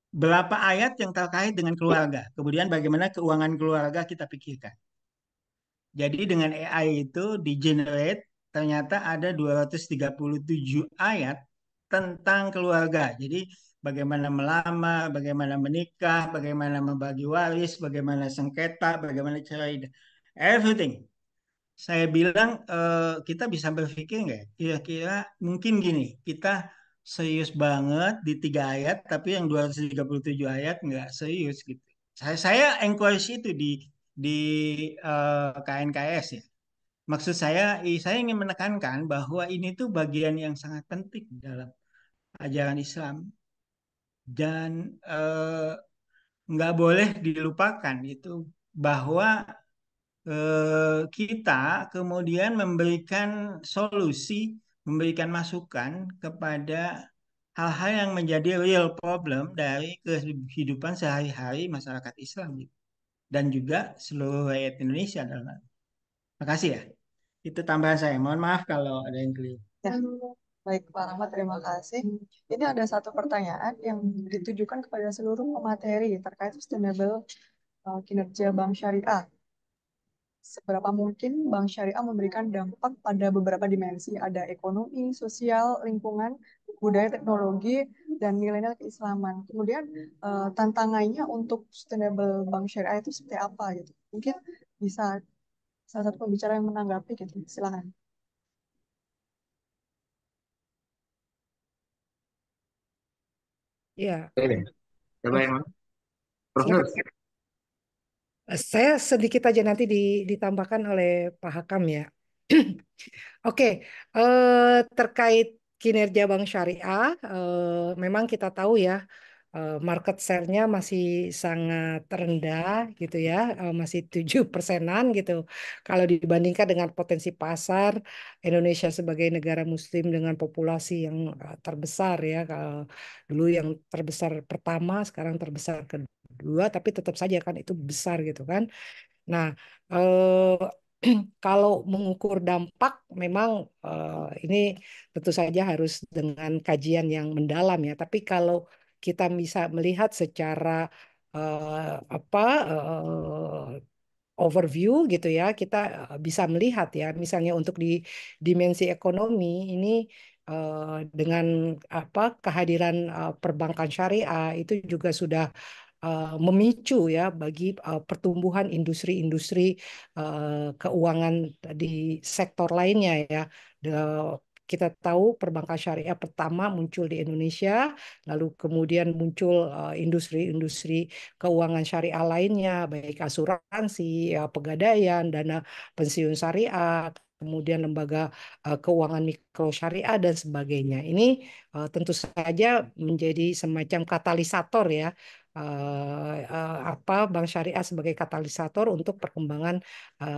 berapa ayat yang terkait dengan keluarga. Kemudian bagaimana keuangan keluarga kita pikirkan. Jadi dengan AI itu di generate ternyata ada 237 ayat tentang keluarga. Jadi bagaimana melamar, bagaimana menikah, bagaimana membagi waris, bagaimana sengketa, bagaimana cerai, everything. Saya bilang kita bisa berpikir nggak? Kira-kira mungkin gini, kita serius banget di 3 ayat, tapi yang 237 ayat nggak serius gitu. Saya encourage itu di KNKS ya. Maksud saya ingin menekankan bahwa ini tuh bagian yang sangat penting dalam ajaran Islam dan nggak boleh dilupakan itu bahwa kita kemudian memberikan solusi, memberikan masukan kepada hal-hal yang menjadi real problem dari kehidupan sehari-hari masyarakat Islam gitu. Dan juga seluruh rakyat Indonesia dalam hal. Makasih ya. Itu tambahan saya. Mohon maaf kalau ada yang keliru. Ya, baik Pak Rahmat, terima kasih. Ini ada satu pertanyaan yang ditujukan kepada seluruh pemateri terkait sustainable kinerja bank syariah. Seberapa mungkin bank syariah memberikan dampak pada beberapa dimensi, ada ekonomi, sosial, lingkungan, budaya, teknologi, dan nilai-nilai keislaman. Kemudian tantangannya untuk sustainable bank syariah itu seperti apa gitu. Mungkin bisa salah satu pembicara yang menanggapi gitu. Silakan. Ya, Ini, siapa yang Prof. silakan. Nur? Saya sedikit aja nanti ditambahkan oleh Pak Hakam ya. Oke, terkait kinerja bank syariah, memang kita tahu ya, market share-nya masih sangat rendah gitu ya, masih 7%-an gitu. Kalau dibandingkan dengan potensi pasar Indonesia sebagai negara Muslim dengan populasi yang terbesar ya, dulu yang terbesar pertama, sekarang terbesar kedua, tapi tetap saja kan itu besar gitu kan. Nah, kalau mengukur dampak, memang ini tentu saja harus dengan kajian yang mendalam ya. Tapi kalau kita bisa melihat secara apa overview gitu ya, kita bisa melihat ya, misalnya untuk di dimensi ekonomi ini dengan apa kehadiran perbankan syariah itu juga sudah memicu ya bagi pertumbuhan industri-industri keuangan di sektor lainnya ya. Kita tahu perbankan syariah pertama muncul di Indonesia, lalu kemudian muncul industri-industri keuangan syariah lainnya, baik asuransi, pegadaian, dana pensiun syariah, kemudian lembaga keuangan mikro syariah dan sebagainya. Ini tentu saja menjadi semacam katalisator ya, apa bank syariah sebagai katalisator untuk perkembangan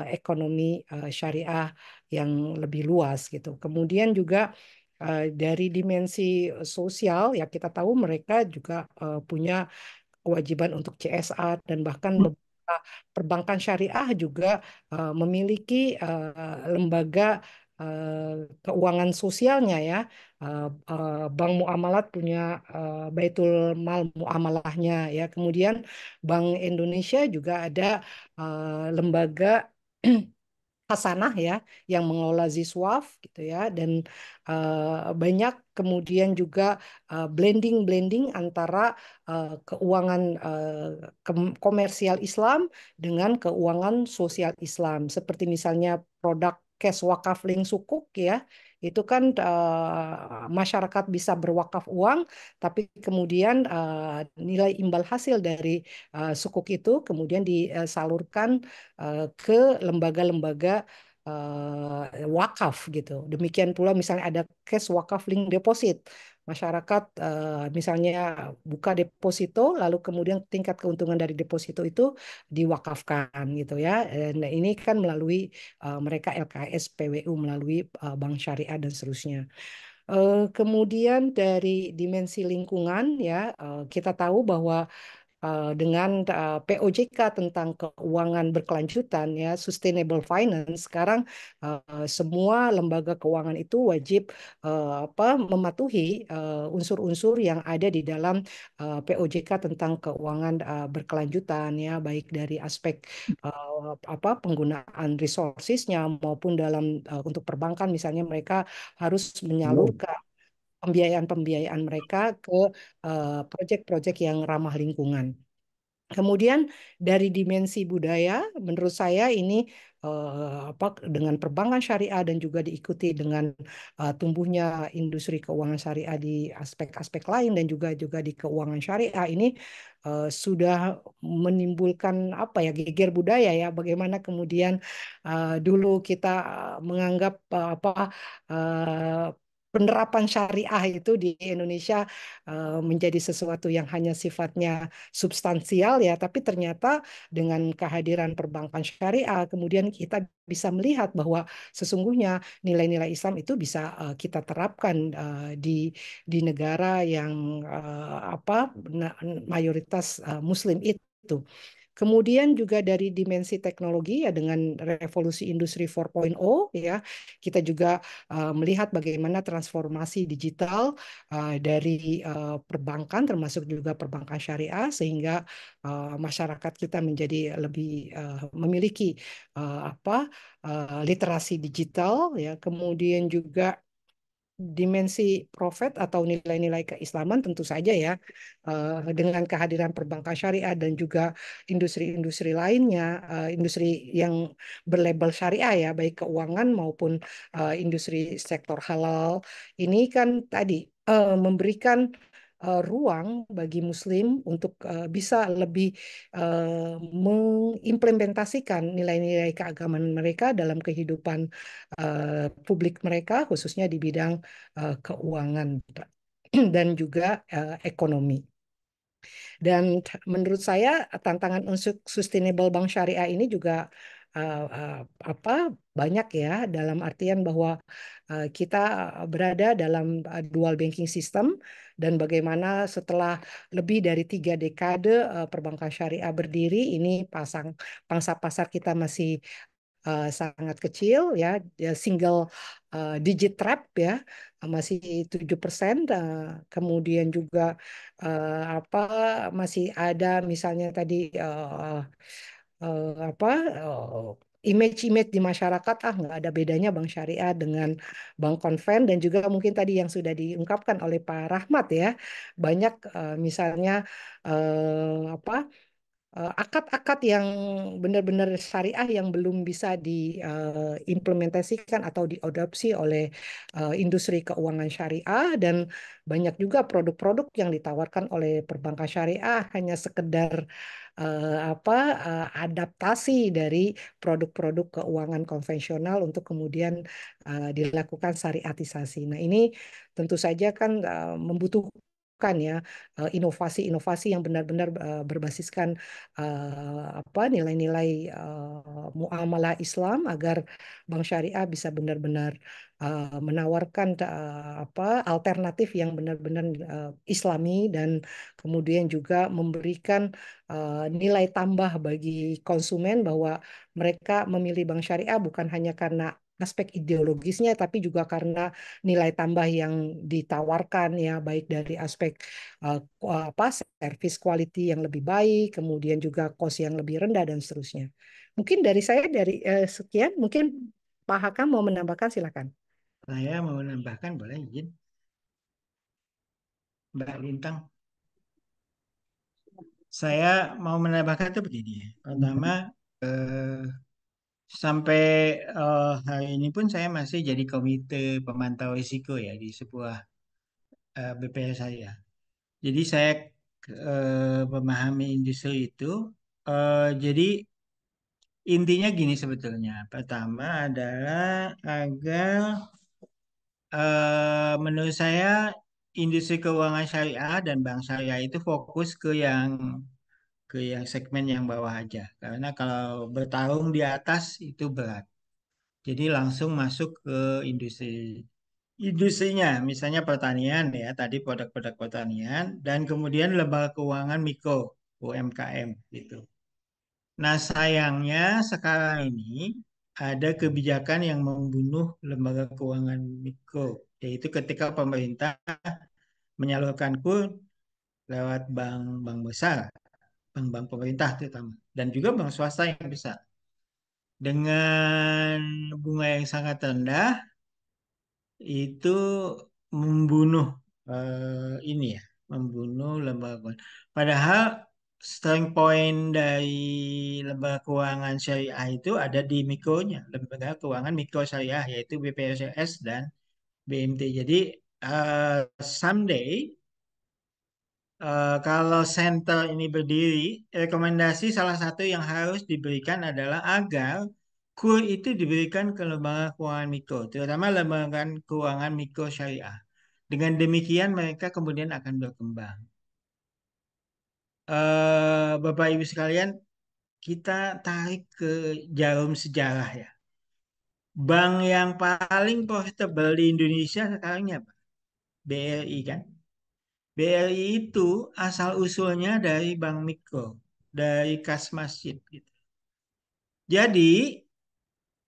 ekonomi syariah yang lebih luas gitu. Kemudian juga dari dimensi sosial ya kita tahu mereka juga punya kewajiban untuk CSR dan bahkan beberapa perbankan syariah juga memiliki lembaga keuangan sosialnya ya. Bank Muamalat punya Baitul Mal Muamalahnya ya. Kemudian Bank Indonesia juga ada lembaga Hasanah ya yang mengelola Ziswaf gitu ya dan banyak kemudian juga blending antara keuangan komersial Islam dengan keuangan sosial Islam seperti misalnya produk cash wakaf link sukuk ya itu kan masyarakat bisa berwakaf uang tapi kemudian nilai imbal hasil dari sukuk itu kemudian disalurkan ke lembaga-lembaga wakaf gitu. Demikian pula misalnya ada cash wakaf link deposit. Masyarakat misalnya buka deposito, lalu kemudian tingkat keuntungan dari deposito itu diwakafkan gitu ya. Dan ini kan melalui mereka LKS, PWU, melalui bank syariah dan seterusnya. Kemudian dari dimensi lingkungan ya, kita tahu bahwa dengan POJK tentang keuangan berkelanjutan ya, sustainable finance. Sekarang semua lembaga keuangan itu wajib mematuhi unsur-unsur yang ada di dalam POJK tentang keuangan berkelanjutan ya, baik dari aspek penggunaan resourcesnya maupun dalam untuk perbankan misalnya mereka harus menyalurkan pembiayaan-pembiayaan mereka ke proyek-proyek yang ramah lingkungan. Kemudian dari dimensi budaya, menurut saya ini dengan perbankan syariah dan juga diikuti dengan tumbuhnya industri keuangan syariah di aspek-aspek lain dan juga di keuangan syariah ini sudah menimbulkan geger budaya ya. Bagaimana kemudian dulu kita menganggap penerapan syariah itu di Indonesia menjadi sesuatu yang hanya sifatnya substansial ya, tapi ternyata dengan kehadiran perbankan syariah kemudian kita bisa melihat bahwa sesungguhnya nilai-nilai Islam itu bisa kita terapkan di negara yang mayoritas Muslim itu. Kemudian juga dari dimensi teknologi ya dengan revolusi industri 4.0 ya kita juga melihat bagaimana transformasi digital dari perbankan termasuk juga perbankan syariah sehingga masyarakat kita menjadi lebih memiliki literasi digital ya, kemudian juga dimensi profit atau nilai-nilai keislaman tentu saja ya dengan kehadiran perbankan syariah dan juga industri-industri lainnya, industri yang berlabel syariah ya baik keuangan maupun industri sektor halal ini kan tadi memberikan ruang bagi Muslim untuk bisa lebih mengimplementasikan nilai-nilai keagamaan mereka dalam kehidupan publik mereka, khususnya di bidang keuangan dan juga ekonomi. Dan menurut saya tantangan untuk sustainable bank syariah ini juga banyak ya dalam artian bahwa kita berada dalam dual banking system dan bagaimana setelah lebih dari 3 dekade perbankan syariah berdiri ini pangsa pasar kita masih sangat kecil ya, single digit trap ya, masih 7%. Kemudian juga masih ada misalnya tadi image-image di masyarakat nggak ada bedanya bank syariah dengan bank konven dan juga mungkin tadi yang sudah diungkapkan oleh Pak Rahmat ya banyak misalnya akad-akad yang benar-benar syariah yang belum bisa diimplementasikan atau diadopsi oleh industri keuangan syariah dan banyak juga produk-produk yang ditawarkan oleh perbankan syariah hanya sekedar adaptasi dari produk-produk keuangan konvensional untuk kemudian dilakukan syariatisasi. Nah, ini tentu saja kan membutuhkan ya inovasi-inovasi yang benar-benar berbasiskan nilai-nilai muamalah Islam agar bank syariah bisa benar-benar menawarkan alternatif yang benar-benar Islami dan kemudian juga memberikan nilai tambah bagi konsumen bahwa mereka memilih bank syariah bukan hanya karena aspek ideologisnya tapi juga karena nilai tambah yang ditawarkan ya baik dari aspek service quality yang lebih baik, kemudian juga cost yang lebih rendah dan seterusnya. Mungkin dari saya sekian, mungkin Pak Hakam mau menambahkan silakan. Saya mau menambahkan boleh izin Mbak Lintang. Saya mau menambahkan itu begini. Pertama, sampai hari ini pun saya masih jadi komite pemantau risiko ya di sebuah BPS saya. Jadi saya memahami industri itu. Jadi intinya gini sebetulnya. Pertama adalah agar menurut saya industri keuangan syariah dan bank syariah itu fokus ke yang segmen yang bawah aja. Karena kalau bertarung di atas itu berat. Jadi langsung masuk ke industrinya, misalnya pertanian ya, tadi produk-produk pertanian dan kemudian lembaga keuangan mikro. UMKM gitu. Nah, sayangnya sekarang ini ada kebijakan yang membunuh lembaga keuangan mikro, yaitu ketika pemerintah menyalurkan kur lewat bank-bank besar, bank-bank pemerintah terutama, dan juga bank swasta yang besar. Dengan bunga yang sangat rendah, itu membunuh ini ya, membunuh lembaga keuangan. Padahal starting point dari lembaga keuangan syariah itu ada di mikronya, lembaga keuangan mikro syariah yaitu BPSS dan BMT. Jadi someday kalau center ini berdiri, rekomendasi salah satu yang harus diberikan adalah agar KUR itu diberikan ke lembaga keuangan mikro, terutama lembaga keuangan mikro syariah. Dengan demikian mereka kemudian akan berkembang. Bapak Ibu sekalian, kita tarik ke jarum sejarah ya. Bank yang paling profitable di Indonesia sekarang ini apa? BRI kan? BRI itu asal usulnya dari bank mikro, dari kas masjid gitu. Jadi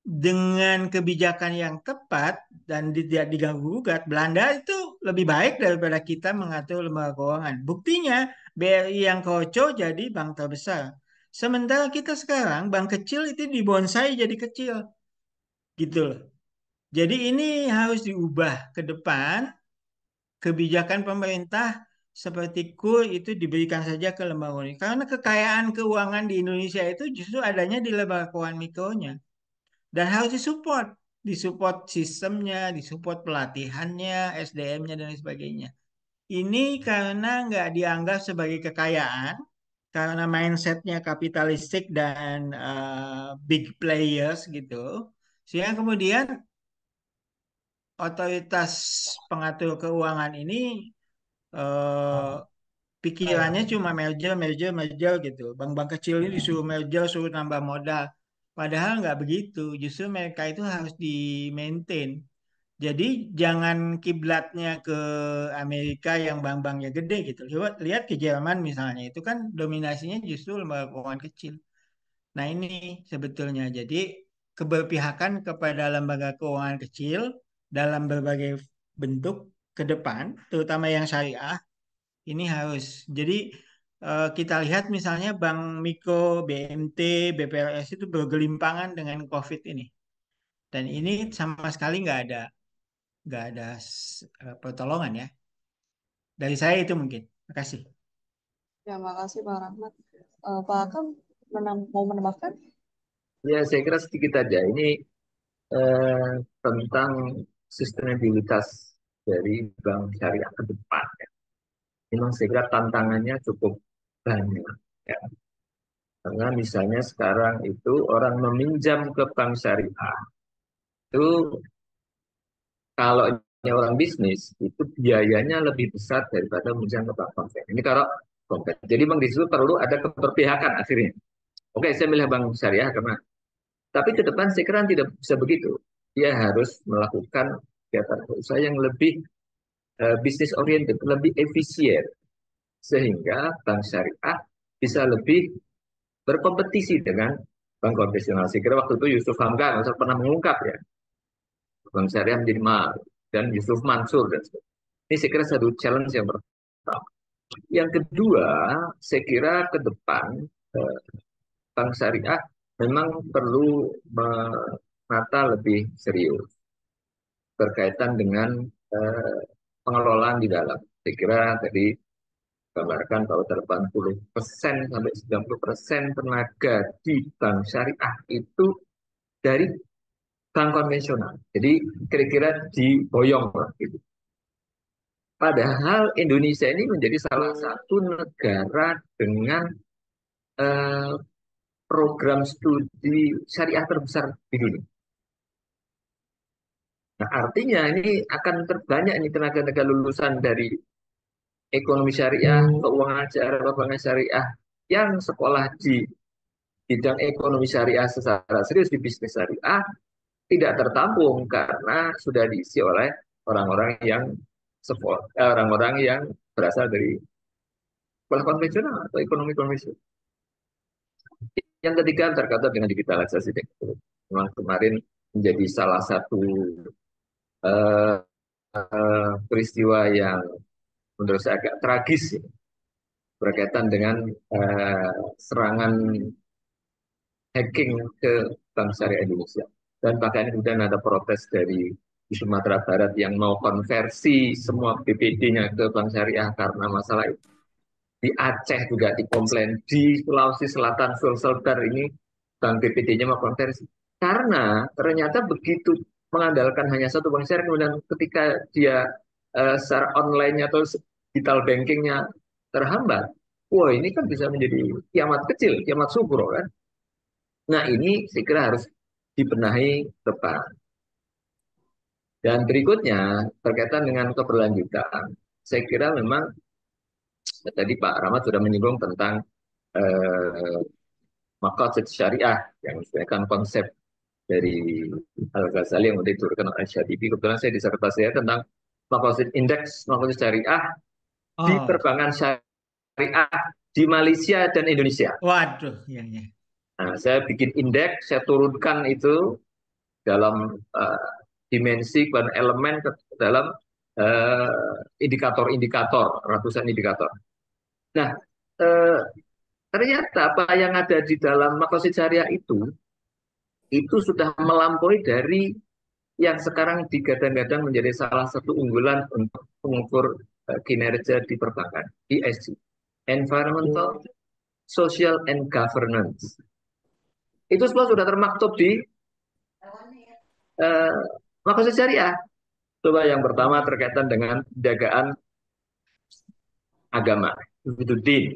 dengan kebijakan yang tepat dan tidak diganggu gugat, Belanda itu lebih baik daripada kita mengatur lembaga keuangan. Buktinya BRI yang kroco jadi bank terbesar. Sementara kita sekarang bank kecil itu dibonsai jadi kecil, gitu loh. Jadi ini harus diubah ke depan. Kebijakan pemerintah seperti KUR itu diberikan saja ke lembaga keuangan. Karena kekayaan keuangan di Indonesia itu justru adanya di lembaga keuangan mikronya. Dan harus disupport sistemnya, disupport pelatihannya, SDM-nya dan lain sebagainya. Ini karena nggak dianggap sebagai kekayaan, karena mindsetnya kapitalistik dan big players gitu. Sehingga kemudian otoritas pengatur keuangan ini eh, pikirannya cuma merger, merger, merger gitu. Bank-bank kecil ini disuruh merger, suruh nambah modal. Padahal nggak begitu. Justru mereka itu harus di-maintain. Jadi jangan kiblatnya ke Amerika yang bank-banknya gede gitu. Lihat ke Jerman misalnya, itu kan dominasinya justru lembaga keuangan kecil. Nah ini sebetulnya. Jadi keberpihakan kepada lembaga keuangan kecil dalam berbagai bentuk ke depan, terutama yang syariah, ini harus. Jadi kita lihat misalnya Bank Mikro, BMT, BPRS itu bergelimpangan dengan COVID ini. Dan ini sama sekali nggak ada pertolongan ya. Dari saya itu mungkin. Terima kasih. Ya, makasih Pak Rahmat. Pak Akam mau menambahkan? Ya, saya kira sedikit aja. Ini tentang sustainabilitas dari bank syariah ke depan. Ya. Memang saya kira tantangannya cukup banyak. Ya. Karena misalnya sekarang itu orang meminjam ke bank syariah, itu kalau ini orang bisnis, itu biayanya lebih besar daripada meminjam ke bank konven. Ini kalau konven. Jadi memang di situ perlu ada keberpihakan akhirnya. Oke, saya milih bank syariah karena, tapi ke depan saya kira tidak bisa begitu. Dia harus melakukan kegiatan usaha yang lebih bisnis oriented, lebih efisien, sehingga bank syariah bisa lebih berkompetisi dengan bank konvensional. Saya kira waktu itu Yusuf Hamka pernah mengungkap ya, bank syariah menjadi mahal, dan Yusuf Mansur dan sebagainya. Ini saya kira satu challenge yang pertama. Yang kedua, saya kira ke depan bank syariah memang perlu menata lebih serius berkaitan dengan pengelolaan di dalam. Saya kira tadi gambarkan bahwa 80% sampai 90% tenaga di bank syariah itu dari bank konvensional. Jadi kira-kira diboyong lah gitu. Padahal Indonesia ini menjadi salah satu negara dengan eh, program studi syariah terbesar di dunia. Nah, artinya ini akan terbanyak ini tenaga-tenaga lulusan dari ekonomi syariah, keuangan syariah, perbankan syariah yang sekolah di bidang ekonomi syariah secara serius di bisnis syariah tidak tertampung karena sudah diisi oleh orang-orang yang orang-orang yang berasal dari sekolah konvensional atau ekonomi konvensional. Yang ketiga terkait dengan digitalisasi teknologi. Memang kemarin menjadi salah satu peristiwa yang menurut saya agak tragis ya, berkaitan dengan serangan hacking ke Bank Syariah Indonesia. Dan bahkan kemudian ada protes dari di Sumatera Barat yang mau konversi semua BPD-nya ke Bank Syariah karena masalah itu. Di Aceh juga dikomplain, di Sulawesi Selatan, Sulselbar ini Bank BPD-nya mau konversi. Karena ternyata begitu mengandalkan hanya satu bank syariah, kemudian ketika dia secara online atau digital bankingnya terhambat, wah ini kan bisa menjadi kiamat kecil, kiamat subro kan. Nah ini saya kira harus dibenahi depan. Dan berikutnya berkaitan dengan keberlanjutan, saya kira memang tadi Pak Rahmat sudah menyinggung tentang maqasid syariah yang sebenarnya konsep dari Al-Ghazali yang diturunkan oleh Syatibi. Kebetulan saya disertasi saya tentang maqasid indeks maqasid syariah di perbankan syariah di Malaysia dan Indonesia. Waduh, ya. Nah, saya bikin indeks, saya turunkan itu dalam dimensi dan elemen dalam indikator-indikator, ratusan indikator. Nah, ternyata apa yang ada di dalam maqasid syariah itu sudah melampaui dari yang sekarang digadang-gadang menjadi salah satu unggulan untuk mengukur kinerja di perbankan, ESG, Environmental, Social, and Governance. Itu semua sudah termaktub di maqasid syariah. Coba yang pertama terkaitan dengan penjagaan agama, itu din.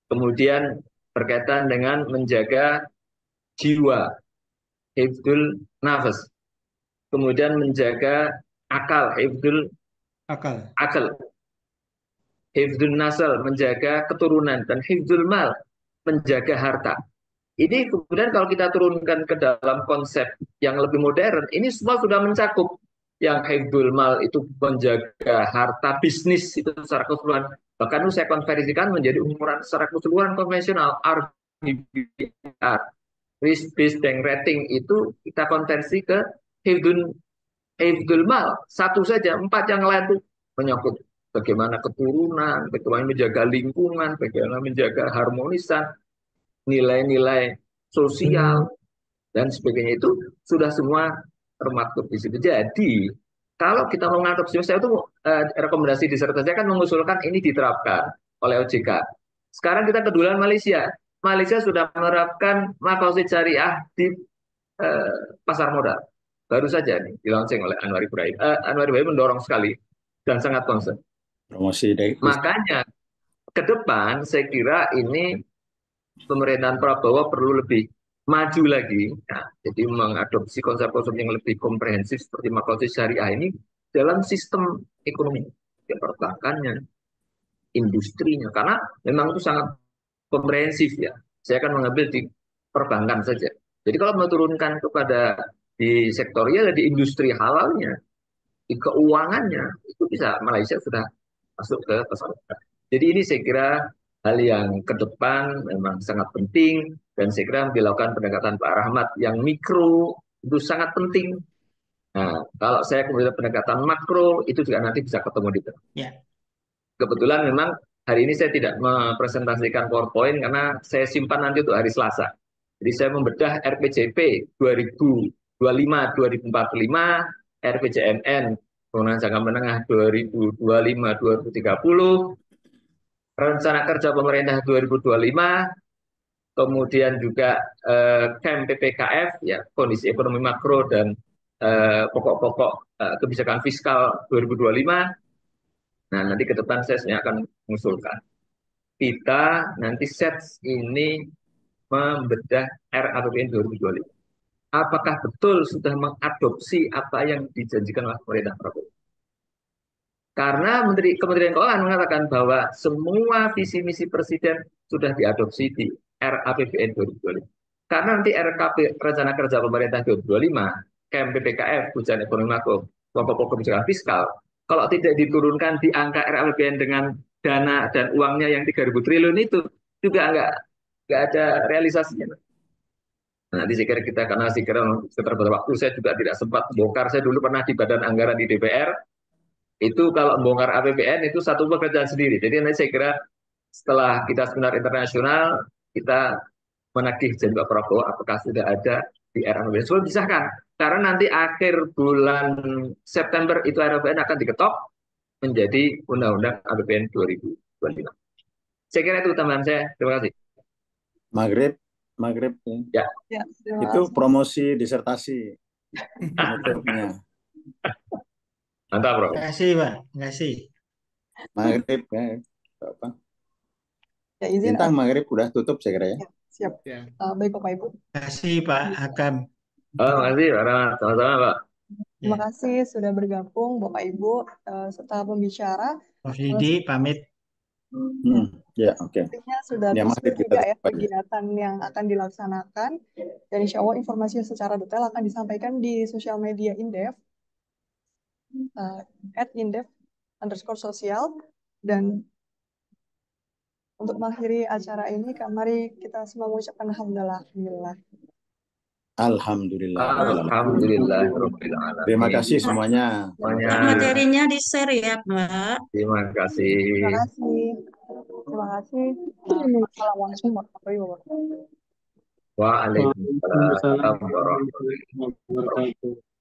Kemudian berkaitan dengan menjaga jiwa, hifdzul nafas. Kemudian menjaga akal, hifdzul akal. Hifdzul nasal, menjaga keturunan. Dan hifdzul mal, menjaga harta. Ini kemudian kalau kita turunkan ke dalam konsep yang lebih modern, ini semua sudah mencakup. Yang hifdzul mal itu menjaga harta bisnis itu secara keseluruhan. Bahkan itu saya konversikan menjadi umuran secara keseluruhan konvensional, RBR, risk based bank rating itu kita konversi ke hifdzul mal. Satu saja, 4 yang lain itu menyangkut bagaimana keturunan, bagaimana menjaga lingkungan, bagaimana menjaga harmonisan, nilai-nilai sosial, dan sebagainya itu sudah semua termaktub di situ. Jadi, kalau kita mau mengadopsi, saya itu rekomendasi disertasi saya kan mengusulkan ini diterapkan oleh OJK. Sekarang kita kedudukan Malaysia. Malaysia sudah menerapkan maqasid syariah di pasar modal. Baru saja nih di-launching oleh Anwar Ibrahim. Anwar Ibrahim mendorong sekali dan sangat concern. Promosi dari Makanya ke depan saya kira ini pemerintahan Prabowo perlu lebih maju lagi, ya, jadi mengadopsi konsep-konsep yang lebih komprehensif seperti maqasid syariah ini dalam sistem ekonomi, ya, perbankannya, industrinya, karena memang itu sangat komprehensif ya. Saya akan mengambil di perbankan saja. Jadi kalau menurunkan kepada di sektorial, di industri halalnya, di keuangannya, itu bisa Malaysia sudah masuk ke pasar. Jadi ini saya kira hal yang ke depan memang sangat penting, dan saya kira dilakukan pendekatan Pak Rahmat yang mikro itu sangat penting. Nah, kalau saya kemudian pendekatan makro itu juga nanti bisa ketemu di tengah. Ya. Kebetulan memang hari ini saya tidak mempresentasikan PowerPoint karena saya simpan nanti untuk hari Selasa. Jadi saya membedah RPJP 2025-2045, RPJMN pengelolaan jangka menengah 2025-2030, rencana kerja pemerintah 2025, kemudian juga KEM PPKF, ya, kondisi ekonomi makro dan pokok-pokok kebijakan fiskal 2025. Nah, nanti ke depan saya akan mengusulkan. Kita nanti sets ini membedah RAPBN 2025. Apakah betul sudah mengadopsi apa yang dijanjikan oleh pemerintah Prabowo? Karena Kementerian Keuangan mengatakan bahwa semua visi misi presiden sudah diadopsi di RAPBN 2025. Karena nanti RKP, rencana kerja pemerintah 2025, KEM PPKF, ujian ekonomi makro, pokok kebijakan fiskal, kalau tidak diturunkan di angka RAPBN dengan dana dan uangnya yang 3.000 triliun itu juga nggak ada realisasinya. Nanti saya kira kita, karena saya kira sekitar beberapa waktu saya juga tidak sempat bongkar. Saya dulu pernah di Badan Anggaran di DPR, itu kalau bongkar APBN itu satu pekerjaan sendiri. Jadi nanti saya kira setelah kita seminar internasional, kita menagih janji Pak Prabowo apakah sudah ada di RAPBN. Sudah disahkan. Karena nanti akhir bulan September itu RAPBN akan diketok menjadi Undang-Undang APBN 2025. Saya kira itu tambahan saya. Terima kasih. Maghrib Ya. Ya, terima itu kasih. promosi disertasi penutupnya. Mantap, Bro. Terima kasih, Pak. Terima kasih. Maghrib ya. Apa? Ya, izin. Bintang Maghrib udah tutup saya kira ya. Ya, siap. Ya. Baik Bapak Ibu. Terima kasih, Pak Hakam. Terima kasih, Pak Rahmat. Sama-sama, Pak. Terima Ya. kasih sudah bergabung Bapak Ibu serta pembicara. Prof. Didi pamit. Ya, oke. Sepertinya sudah Ya, peaceful mari kita juga ya tutup aja. kegiatan yang akan dilaksanakan. Dan insya Allah informasi secara detail akan disampaikan di sosial media Indef, @indef_sosial. Dan untuk mengakhiri acara ini, mari kita semua mengucapkan alhamdulillah. Alhamdulillah. Alhamdulillah. Terima kasih semuanya. Materinya di-share ya, Pak. Terima kasih. Terima kasih. Terima kasih. Assalamualaikum warahmatullahi wabarakatuh. Waalaikumsalam warahmatullahi wabarakatuh.